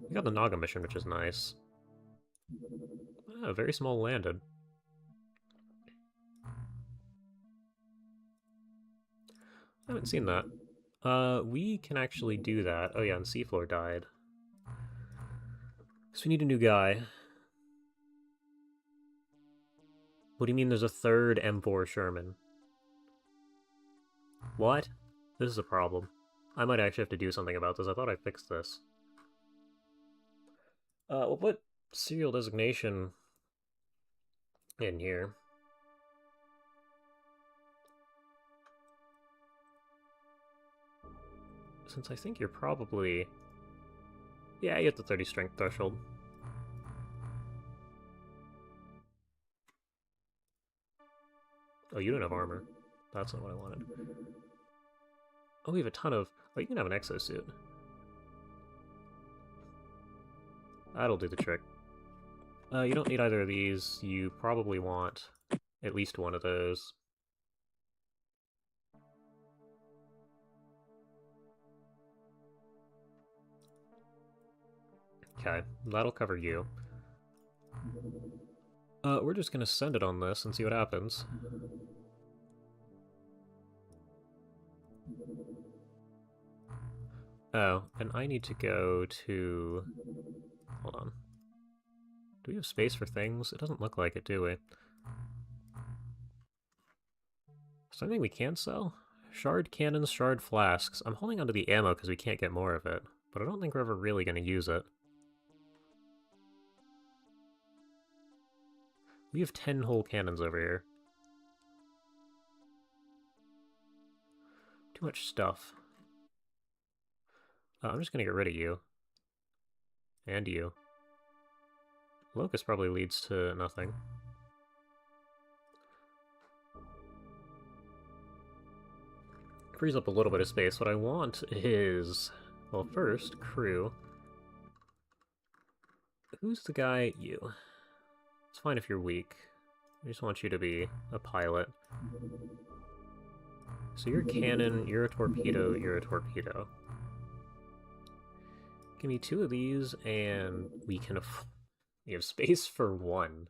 [SPEAKER 1] We got the Naga mission, which is nice. Ah, very small landed. I haven't seen that. We can actually do that. Oh yeah, and Seafloor died. So we need a new guy. What do you mean there's a third M4 Sherman? What? This is a problem. I might actually have to do something about this. I thought I fixed this. We'll put serial designation in here. Since I think you're probably... Yeah, you hit the 30 strength threshold. Oh, you don't have armor. That's not what I wanted. Oh, we have a ton of... Oh, you can have an exosuit. That'll do the trick. You don't need either of these. You probably want at least one of those. Okay, that'll cover you. We're just gonna send it on this and see what happens. Oh, and I need to go to... Hold on. Do we have space for things? It doesn't look like it, do we? Is there anything we can sell? Shard cannons, shard flasks. I'm holding onto the ammo because we can't get more of it, but I don't think we're ever really going to use it. We have 10 whole cannons over here. Too much stuff. I'm just going to get rid of you. And you. Locust probably leads to nothing. Frees up a little bit of space. What I want is... Well, first, crew. Who's the guy? You. It's fine if you're weak. I just want you to be a pilot. So you're a cannon, you're a torpedo, you're a torpedo. Give me 2 of these, and we can we have space for 1.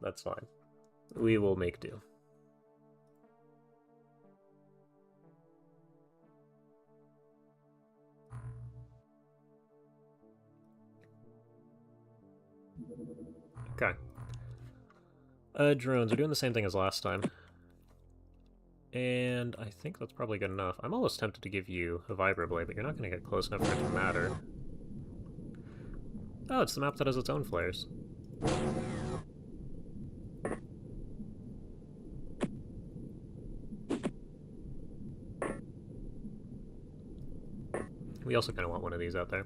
[SPEAKER 1] That's fine. We will make do. Okay. Drones are doing the same thing as last time. And I think that's probably good enough. I'm almost tempted to give you a vibroblade, but you're not going to get close enough for it to matter. Oh, it's the map that has its own flares. We also kind of want one of these out there.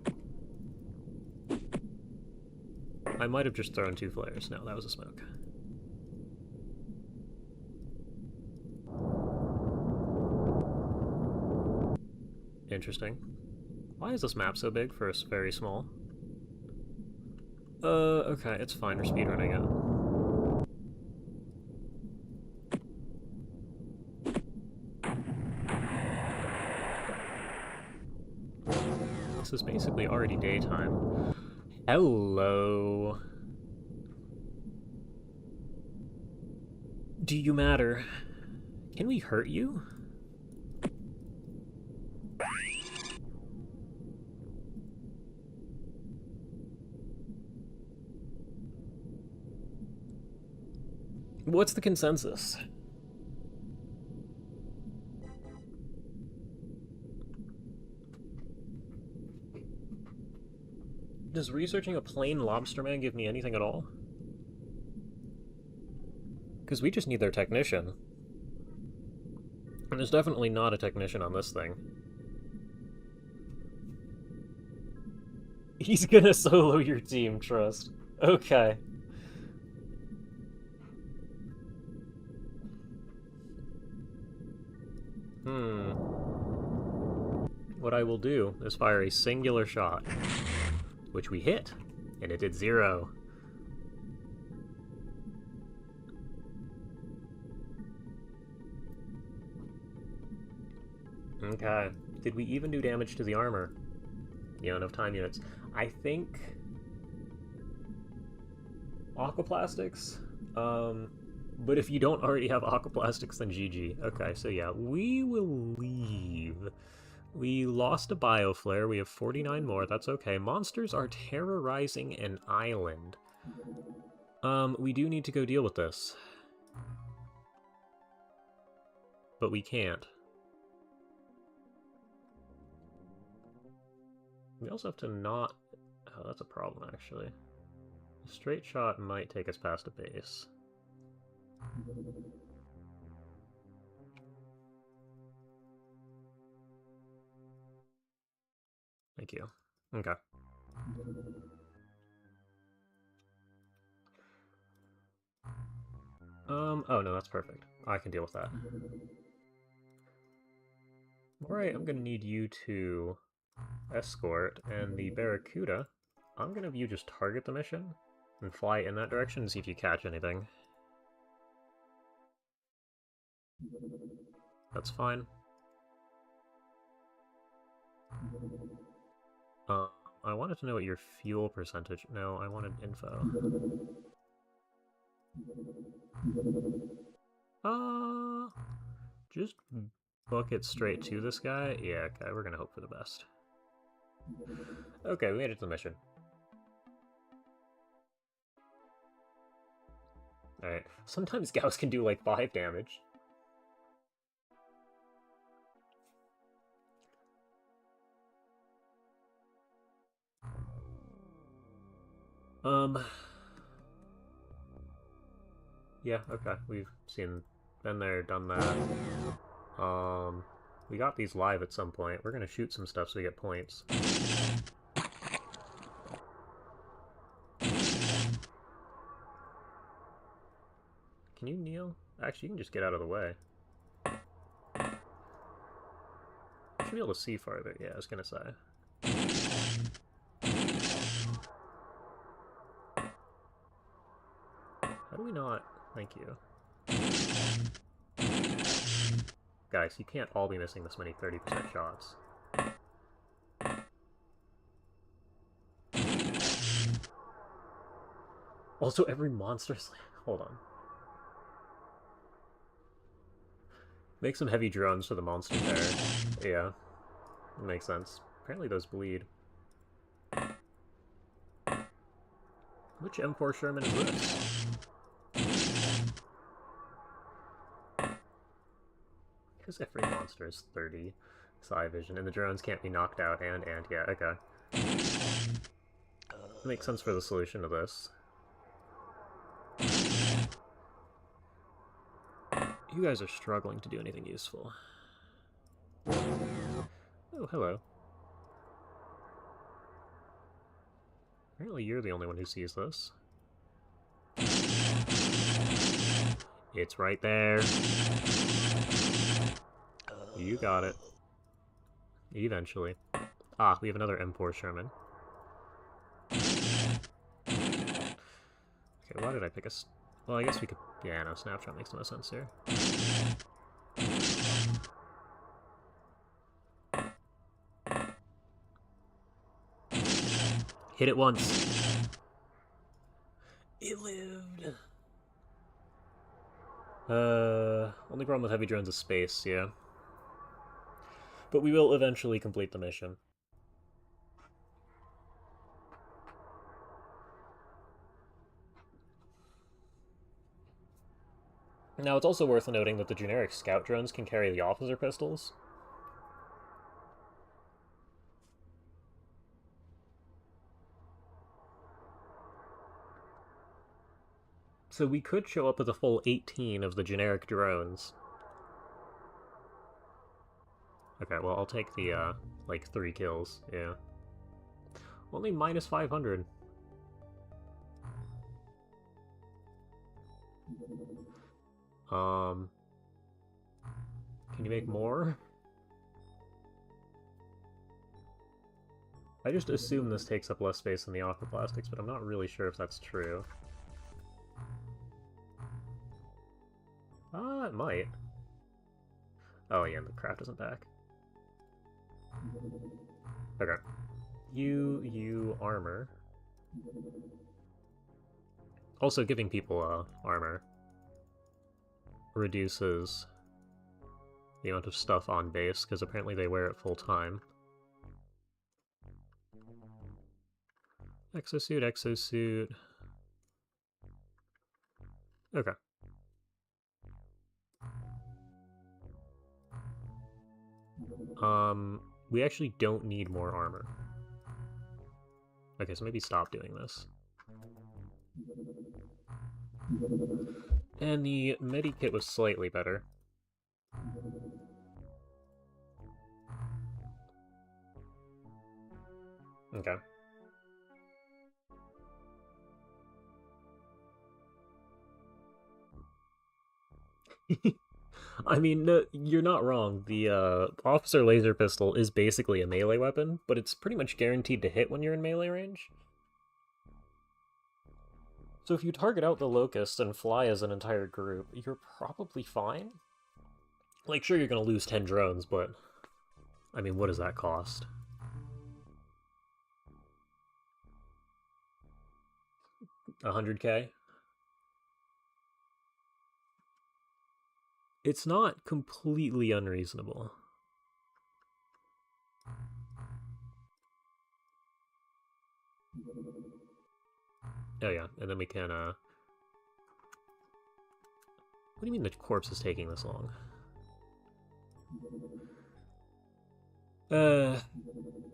[SPEAKER 1] I might have just thrown 2 flares. No, that was a smoke. Interesting. Why is this map so big for us very small? Okay, it's fine. We're speedrunning it. This is basically already daytime. Hello. Do you matter? Can we hurt you? What's the consensus? Does researching a plain lobster man give me anything at all? Because we just need their technician. And there's definitely not a technician on this thing. He's gonna solo your team, trust. Okay. What I will do is fire a singular shot, which we hit, and it did 0. Okay. Did we even do damage to the armor? Yeah, enough time units. I think... Aquaplastics? But if you don't already have aquaplastics, then GG. Okay, so yeah, we will leave. We lost a bioflare. We have 49 more. That's okay. Monsters are terrorizing an island. We do need to go deal with this. But we can't. We also have to not... Oh, that's a problem, actually. A straight shot might take us past a base. Thank you. Okay. Oh no, that's perfect. I can deal with that. Alright, I'm gonna need you to escort, and the Barracuda, I'm gonna have you just target the mission and fly in that direction and see if you catch anything. That's fine. I wanted to know what your fuel percentage... No, I wanted info. Just book it straight to this guy? Yeah, okay, we're gonna hope for the best. Okay, we made it to the mission. Alright, sometimes Gauss can do like 5 damage. Yeah, okay, we've been there, done that. We got these live at some point. We're gonna shoot some stuff so we get points. Can you kneel? Actually, you can just get out of the way. should be able to see farther. Yeah, I was gonna say. How do we not? Thank you. Guys, you can't all be missing this many 30% shots. Also, every monster's... Hold on. Make some heavy drones for the monster terror. Yeah. Makes sense. Apparently those bleed. Which M4 Sherman is this? Because every monster is 30 psi vision, and the drones can't be knocked out and yeah, okay. Makes sense for the solution to this. You guys are struggling to do anything useful. Oh, hello. Apparently you're the only one who sees this. It's right there. You got it. Eventually. Ah, we have another M4 Sherman. Okay, why did I pick a... Well, I guess we could... Yeah, no, Snapshot makes no sense here. Hit it once. It lived. Only problem with heavy drones is space, yeah. But we will eventually complete the mission. Now, it's also worth noting that the generic scout drones can carry the officer pistols. So we could show up with a full 18 of the generic drones. Okay, well, I'll take the, like, 3 kills, yeah. Only minus 500. Can you make more? I just assume this takes up less space than the aquaplastics, but I'm not really sure if that's true. It might. Oh, yeah, the craft isn't back. Okay. You armor. Also, giving people, armor reduces the amount of stuff on base, because apparently they wear it full time. Exosuit, exosuit. Okay. We actually don't need more armor. Okay, so maybe stop doing this. And the medikit was slightly better. Okay. I mean, no, you're not wrong. The officer laser pistol is basically a melee weapon, but it's pretty much guaranteed to hit when you're in melee range. So if you target out the Locust and fly as an entire group, you're probably fine. Like, sure, you're gonna lose 10 drones, but... I mean, what does that cost? $100K? It's not completely unreasonable. Oh yeah, and then we can, What do you mean the corpse is taking this long?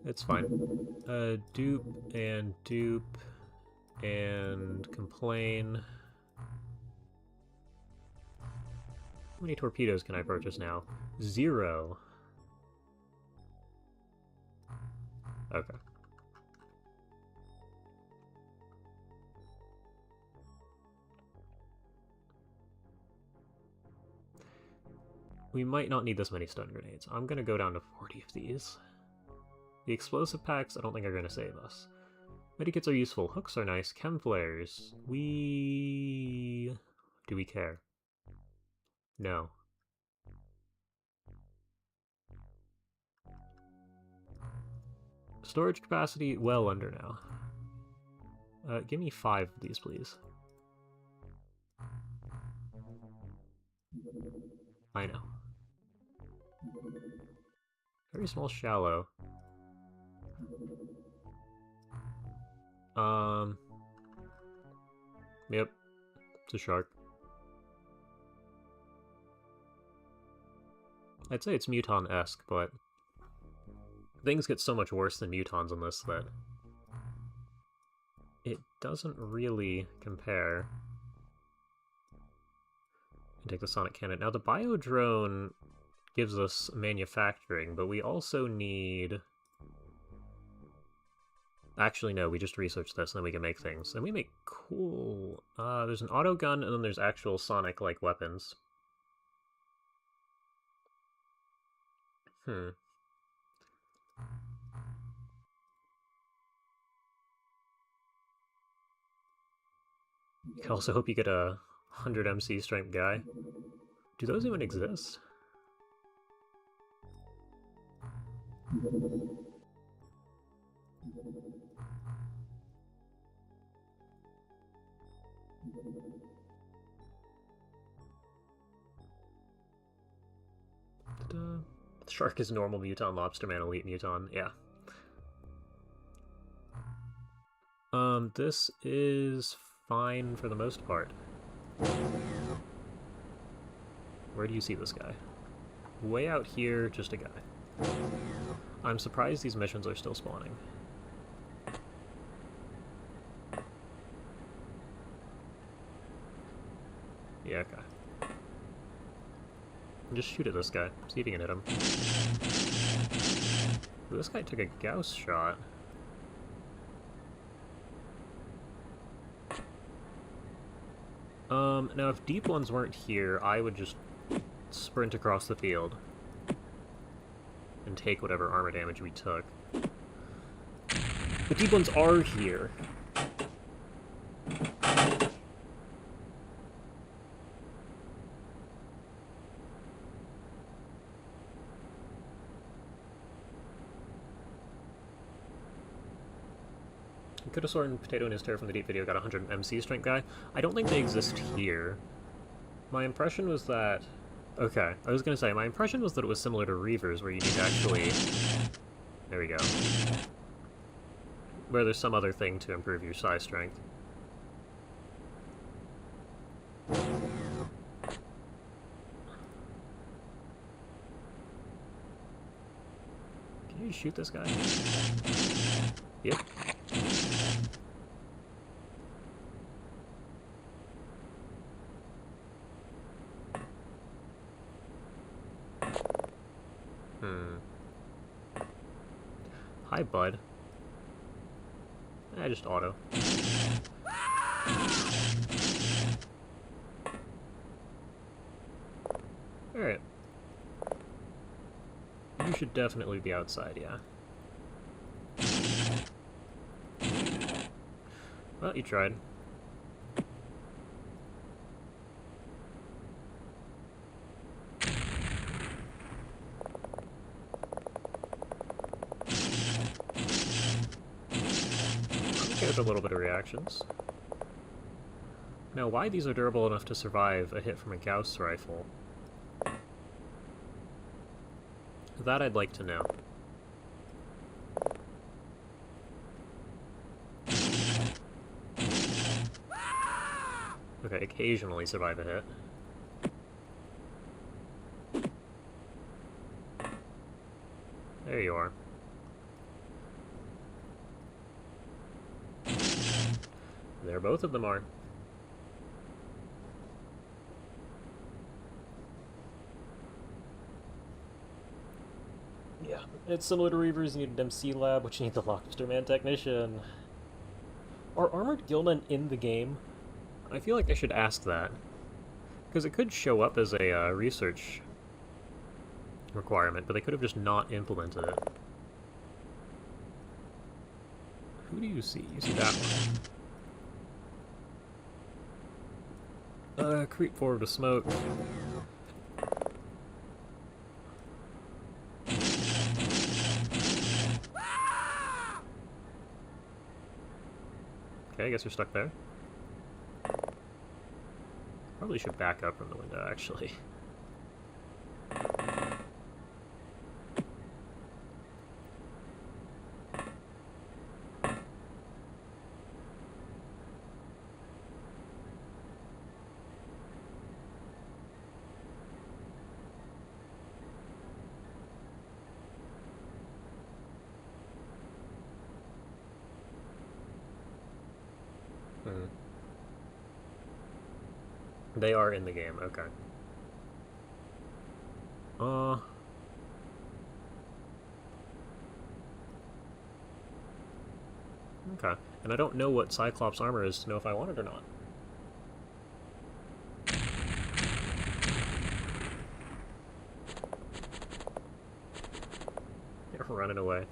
[SPEAKER 1] It's fine. Dupe, and complain. How many torpedoes can I purchase now? 0. Okay. We might not need this many stun grenades. I'm gonna go down to 40 of these. The explosive packs I don't think are gonna save us. Medikits are useful. Hooks are nice. Chem flares. Do we care? No. Storage capacity, well under now. Give me 5 of these, please. I know. Very small shallow. Yep. It's a shark. I'd say it's Muton-esque, but things get so much worse than Mutons in this that it doesn't really compare. And take the sonic cannon. Now the biodrone gives us manufacturing, but we also need... Actually, no, we just research this and then we can make things. And we make cool... there's an auto gun and then there's actual sonic-like weapons. I also hope you get a 100 MC strength guy. Do those even exist? Shark is normal Muton, Lobsterman, Elite Muton, yeah. This is fine for the most part. Where do you see this guy? Way out here, just a guy. I'm surprised these missions are still spawning. Yeah, okay. Just shoot at this guy. See if you can hit him. Ooh, this guy took a Gauss shot. Now if deep ones weren't here, I would just sprint across the field and take whatever armor damage we took. The deep ones are here. Could have sworn Potato in his Terror from the Deep video got 100 MC strength guy. I don't think they exist here. My impression was that... Okay, I was gonna say, my impression was that it was similar to Reavers, where you need to actually... There we go. Where there's some other thing to improve your psi strength. Can you shoot this guy? Yep. Hi, bud. Just auto. Alright. You should definitely be outside, yeah. Well, you tried. A little bit of reactions. Now, why these are durable enough to survive a hit from a Gauss rifle? That I'd like to know. Okay, occasionally survive a hit. There you are. There both of them are. Yeah, it's similar to Reavers. You need an MC lab, which you need the Lobsterman technician. Are armored gillmen in the game? I feel like I should ask that. Because it could show up as a research requirement, but they could have just not implemented it. Who do you see? You see that one. Creep forward to smoke. Okay, I guess you're stuck there. Probably should back up from the window, actually. They are in the game, okay. Okay. And I don't know what Cyclops armor is to know if I want it or not. You're running away.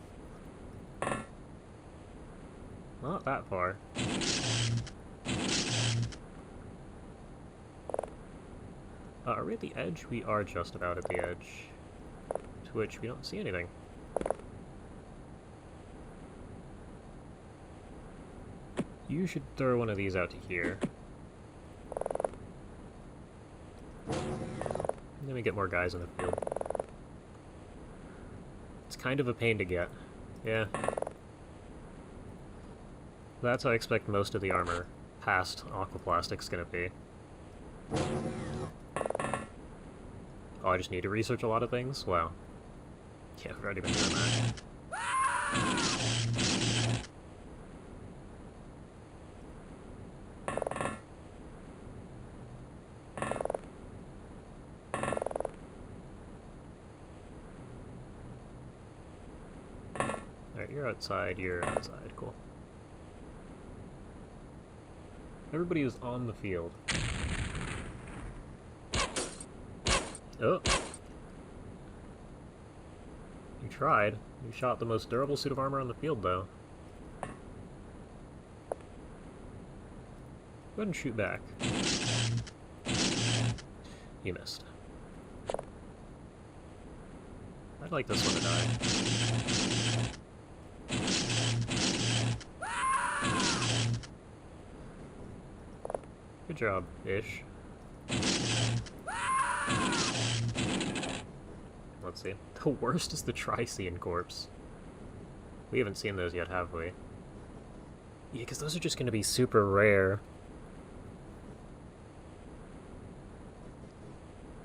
[SPEAKER 1] Not that far. Are we at the edge? We are just about at the edge. To which we don't see anything. You should throw one of these out to here. And then we get more guys in the field. It's kind of a pain to get. Yeah. That's how I expect most of the armor past Aquaplastic's gonna be. Oh, I just need to research a lot of things? Wow. Yeah, I've already been doing that. Alright, you're outside, cool. Everybody is on the field. Oh! You tried. You shot the most durable suit of armor on the field, though. Go ahead and shoot back. You missed. I'd like this one to die. Good job, ish. Let's see. The worst is the Tricean corpse. We haven't seen those yet, have we? Yeah, because those are just going to be super rare.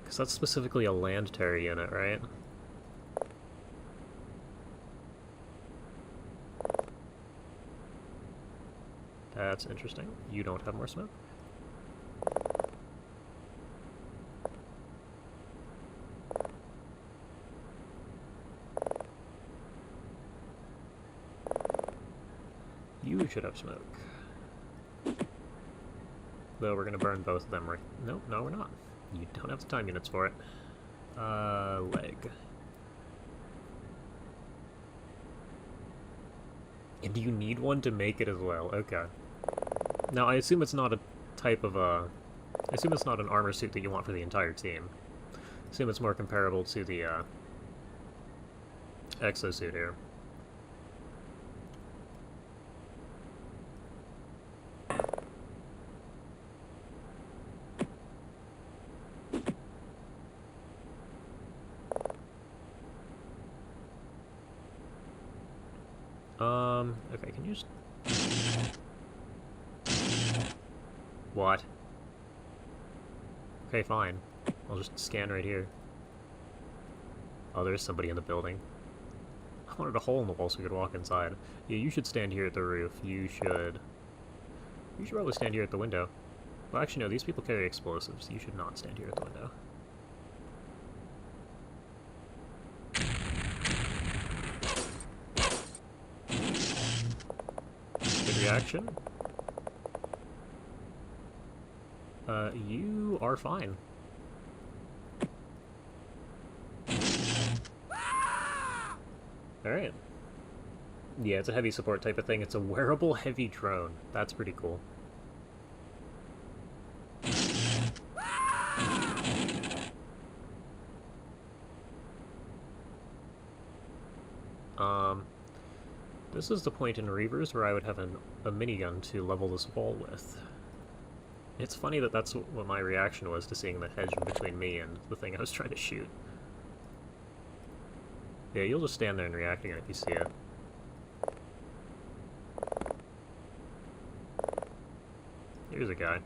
[SPEAKER 1] Because that's specifically a land terror unit, right? That's interesting. You don't have more smoke? You should have smoke. Though we're gonna burn both of them right... Nope, no we're not. You don't have the time units for it. Leg. And do you need one to make it as well? Okay. Now, I assume it's not a type of, I assume it's not an armor suit that you want for the entire team. I assume it's more comparable to the, exosuit here. Okay, can you just... What? Okay, fine. I'll just scan right here. Oh, there's somebody in the building. I wanted a hole in the wall so we could walk inside. Yeah, you should stand here at the roof. You should probably stand here at the window. Well, actually, no, these people carry explosives. You should not stand here at the window. Reaction. You are fine. Alright. Yeah, it's a heavy support type of thing. It's a wearable heavy drone. That's pretty cool. This is the point in Reavers where I would have a minigun to level this wall with. It's funny that that's what my reaction was to seeing the hedge between me and the thing I was trying to shoot. Yeah, you'll just stand there and react again if you see it. Here's a guy.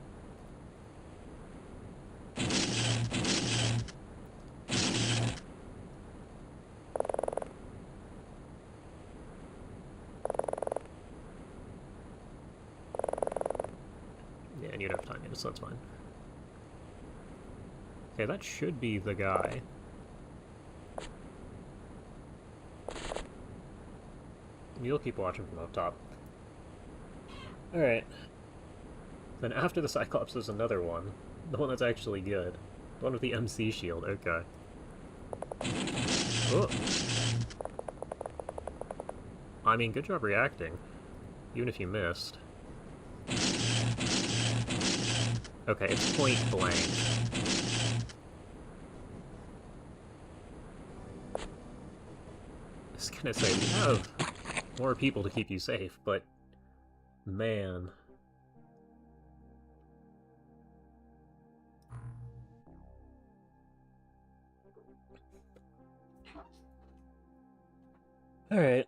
[SPEAKER 1] Yeah, and you don't have time yet, so that's fine. Okay, that should be the guy. You'll keep watching from up top. Alright. Then after the Cyclops there's another one. The one that's actually good. The one with the MC shield, okay. Oh. I mean, good job reacting. Even if you missed. Okay, it's point blank. I was gonna say, we have more people to keep you safe, but... man... Alright.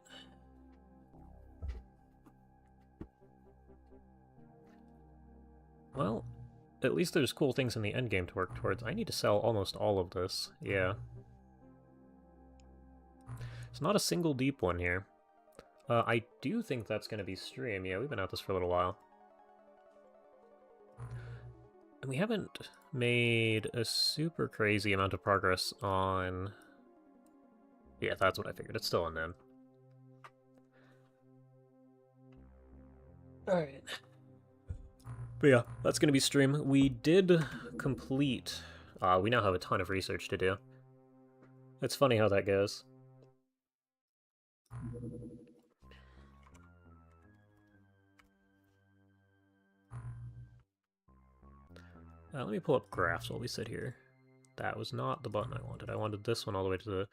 [SPEAKER 1] Well, at least there's cool things in the endgame to work towards. I need to sell almost all of this, yeah. It's not a single deep one here. I do think that's going to be stream. Yeah, we've been at this for a little while. And we haven't made a super crazy amount of progress on... yeah, that's what I figured. It's still unknown. Alright. But yeah, that's going to be stream. We did complete... we now have a ton of research to do. It's funny how that goes. Let me pull up graphs while we sit here. That was not the button I wanted. I wanted this one all the way to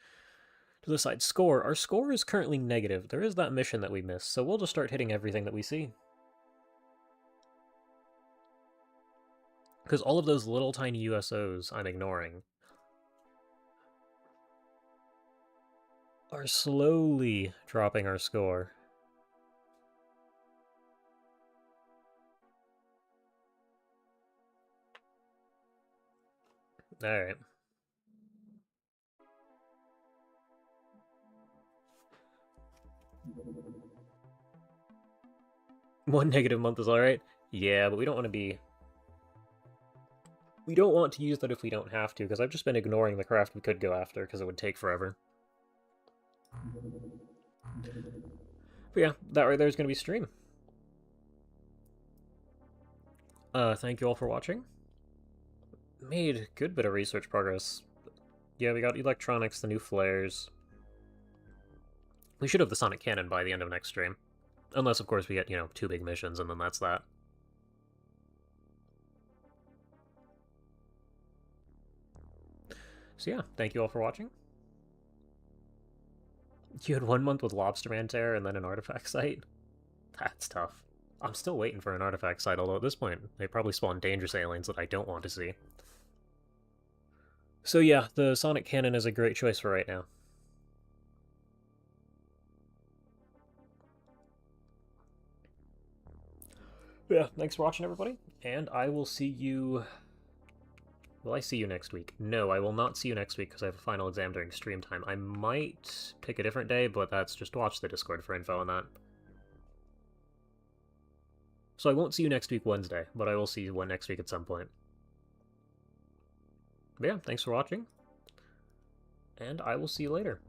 [SPEAKER 1] the side. Score. Our score is currently negative. There is that mission that we missed, so we'll just start hitting everything that we see. Because all of those little tiny USOs I'm ignoring are slowly dropping our score. Alright. One negative month is alright? Yeah, but we don't want to be... we don't want to use that if we don't have to, because I've just been ignoring the craft we could go after, because it would take forever. But yeah, that right there is going to be stream. Thank you all for watching. Made a good bit of research progress. Yeah, we got electronics, the new flares. We should have the sonic cannon by the end of next stream. Unless, of course, we get, 2 big missions, and then that's that. So yeah, thank you all for watching. You had 1 month with Lobsterman Terror and then an artifact site? That's tough. I'm still waiting for an artifact site, although at this point, they probably spawn dangerous aliens that I don't want to see. So yeah, the sonic cannon is a great choice for right now. But yeah, thanks for watching, everybody, and I will see you... will I see you next week? No, I will not see you next week because I have a final exam during stream time. I might pick a different day, but that's just watch the Discord for info on that. So I won't see you next week Wednesday, but I will see you next week at some point. But yeah, thanks for watching, and I will see you later.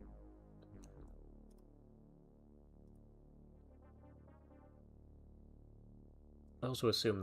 [SPEAKER 1] I also assume that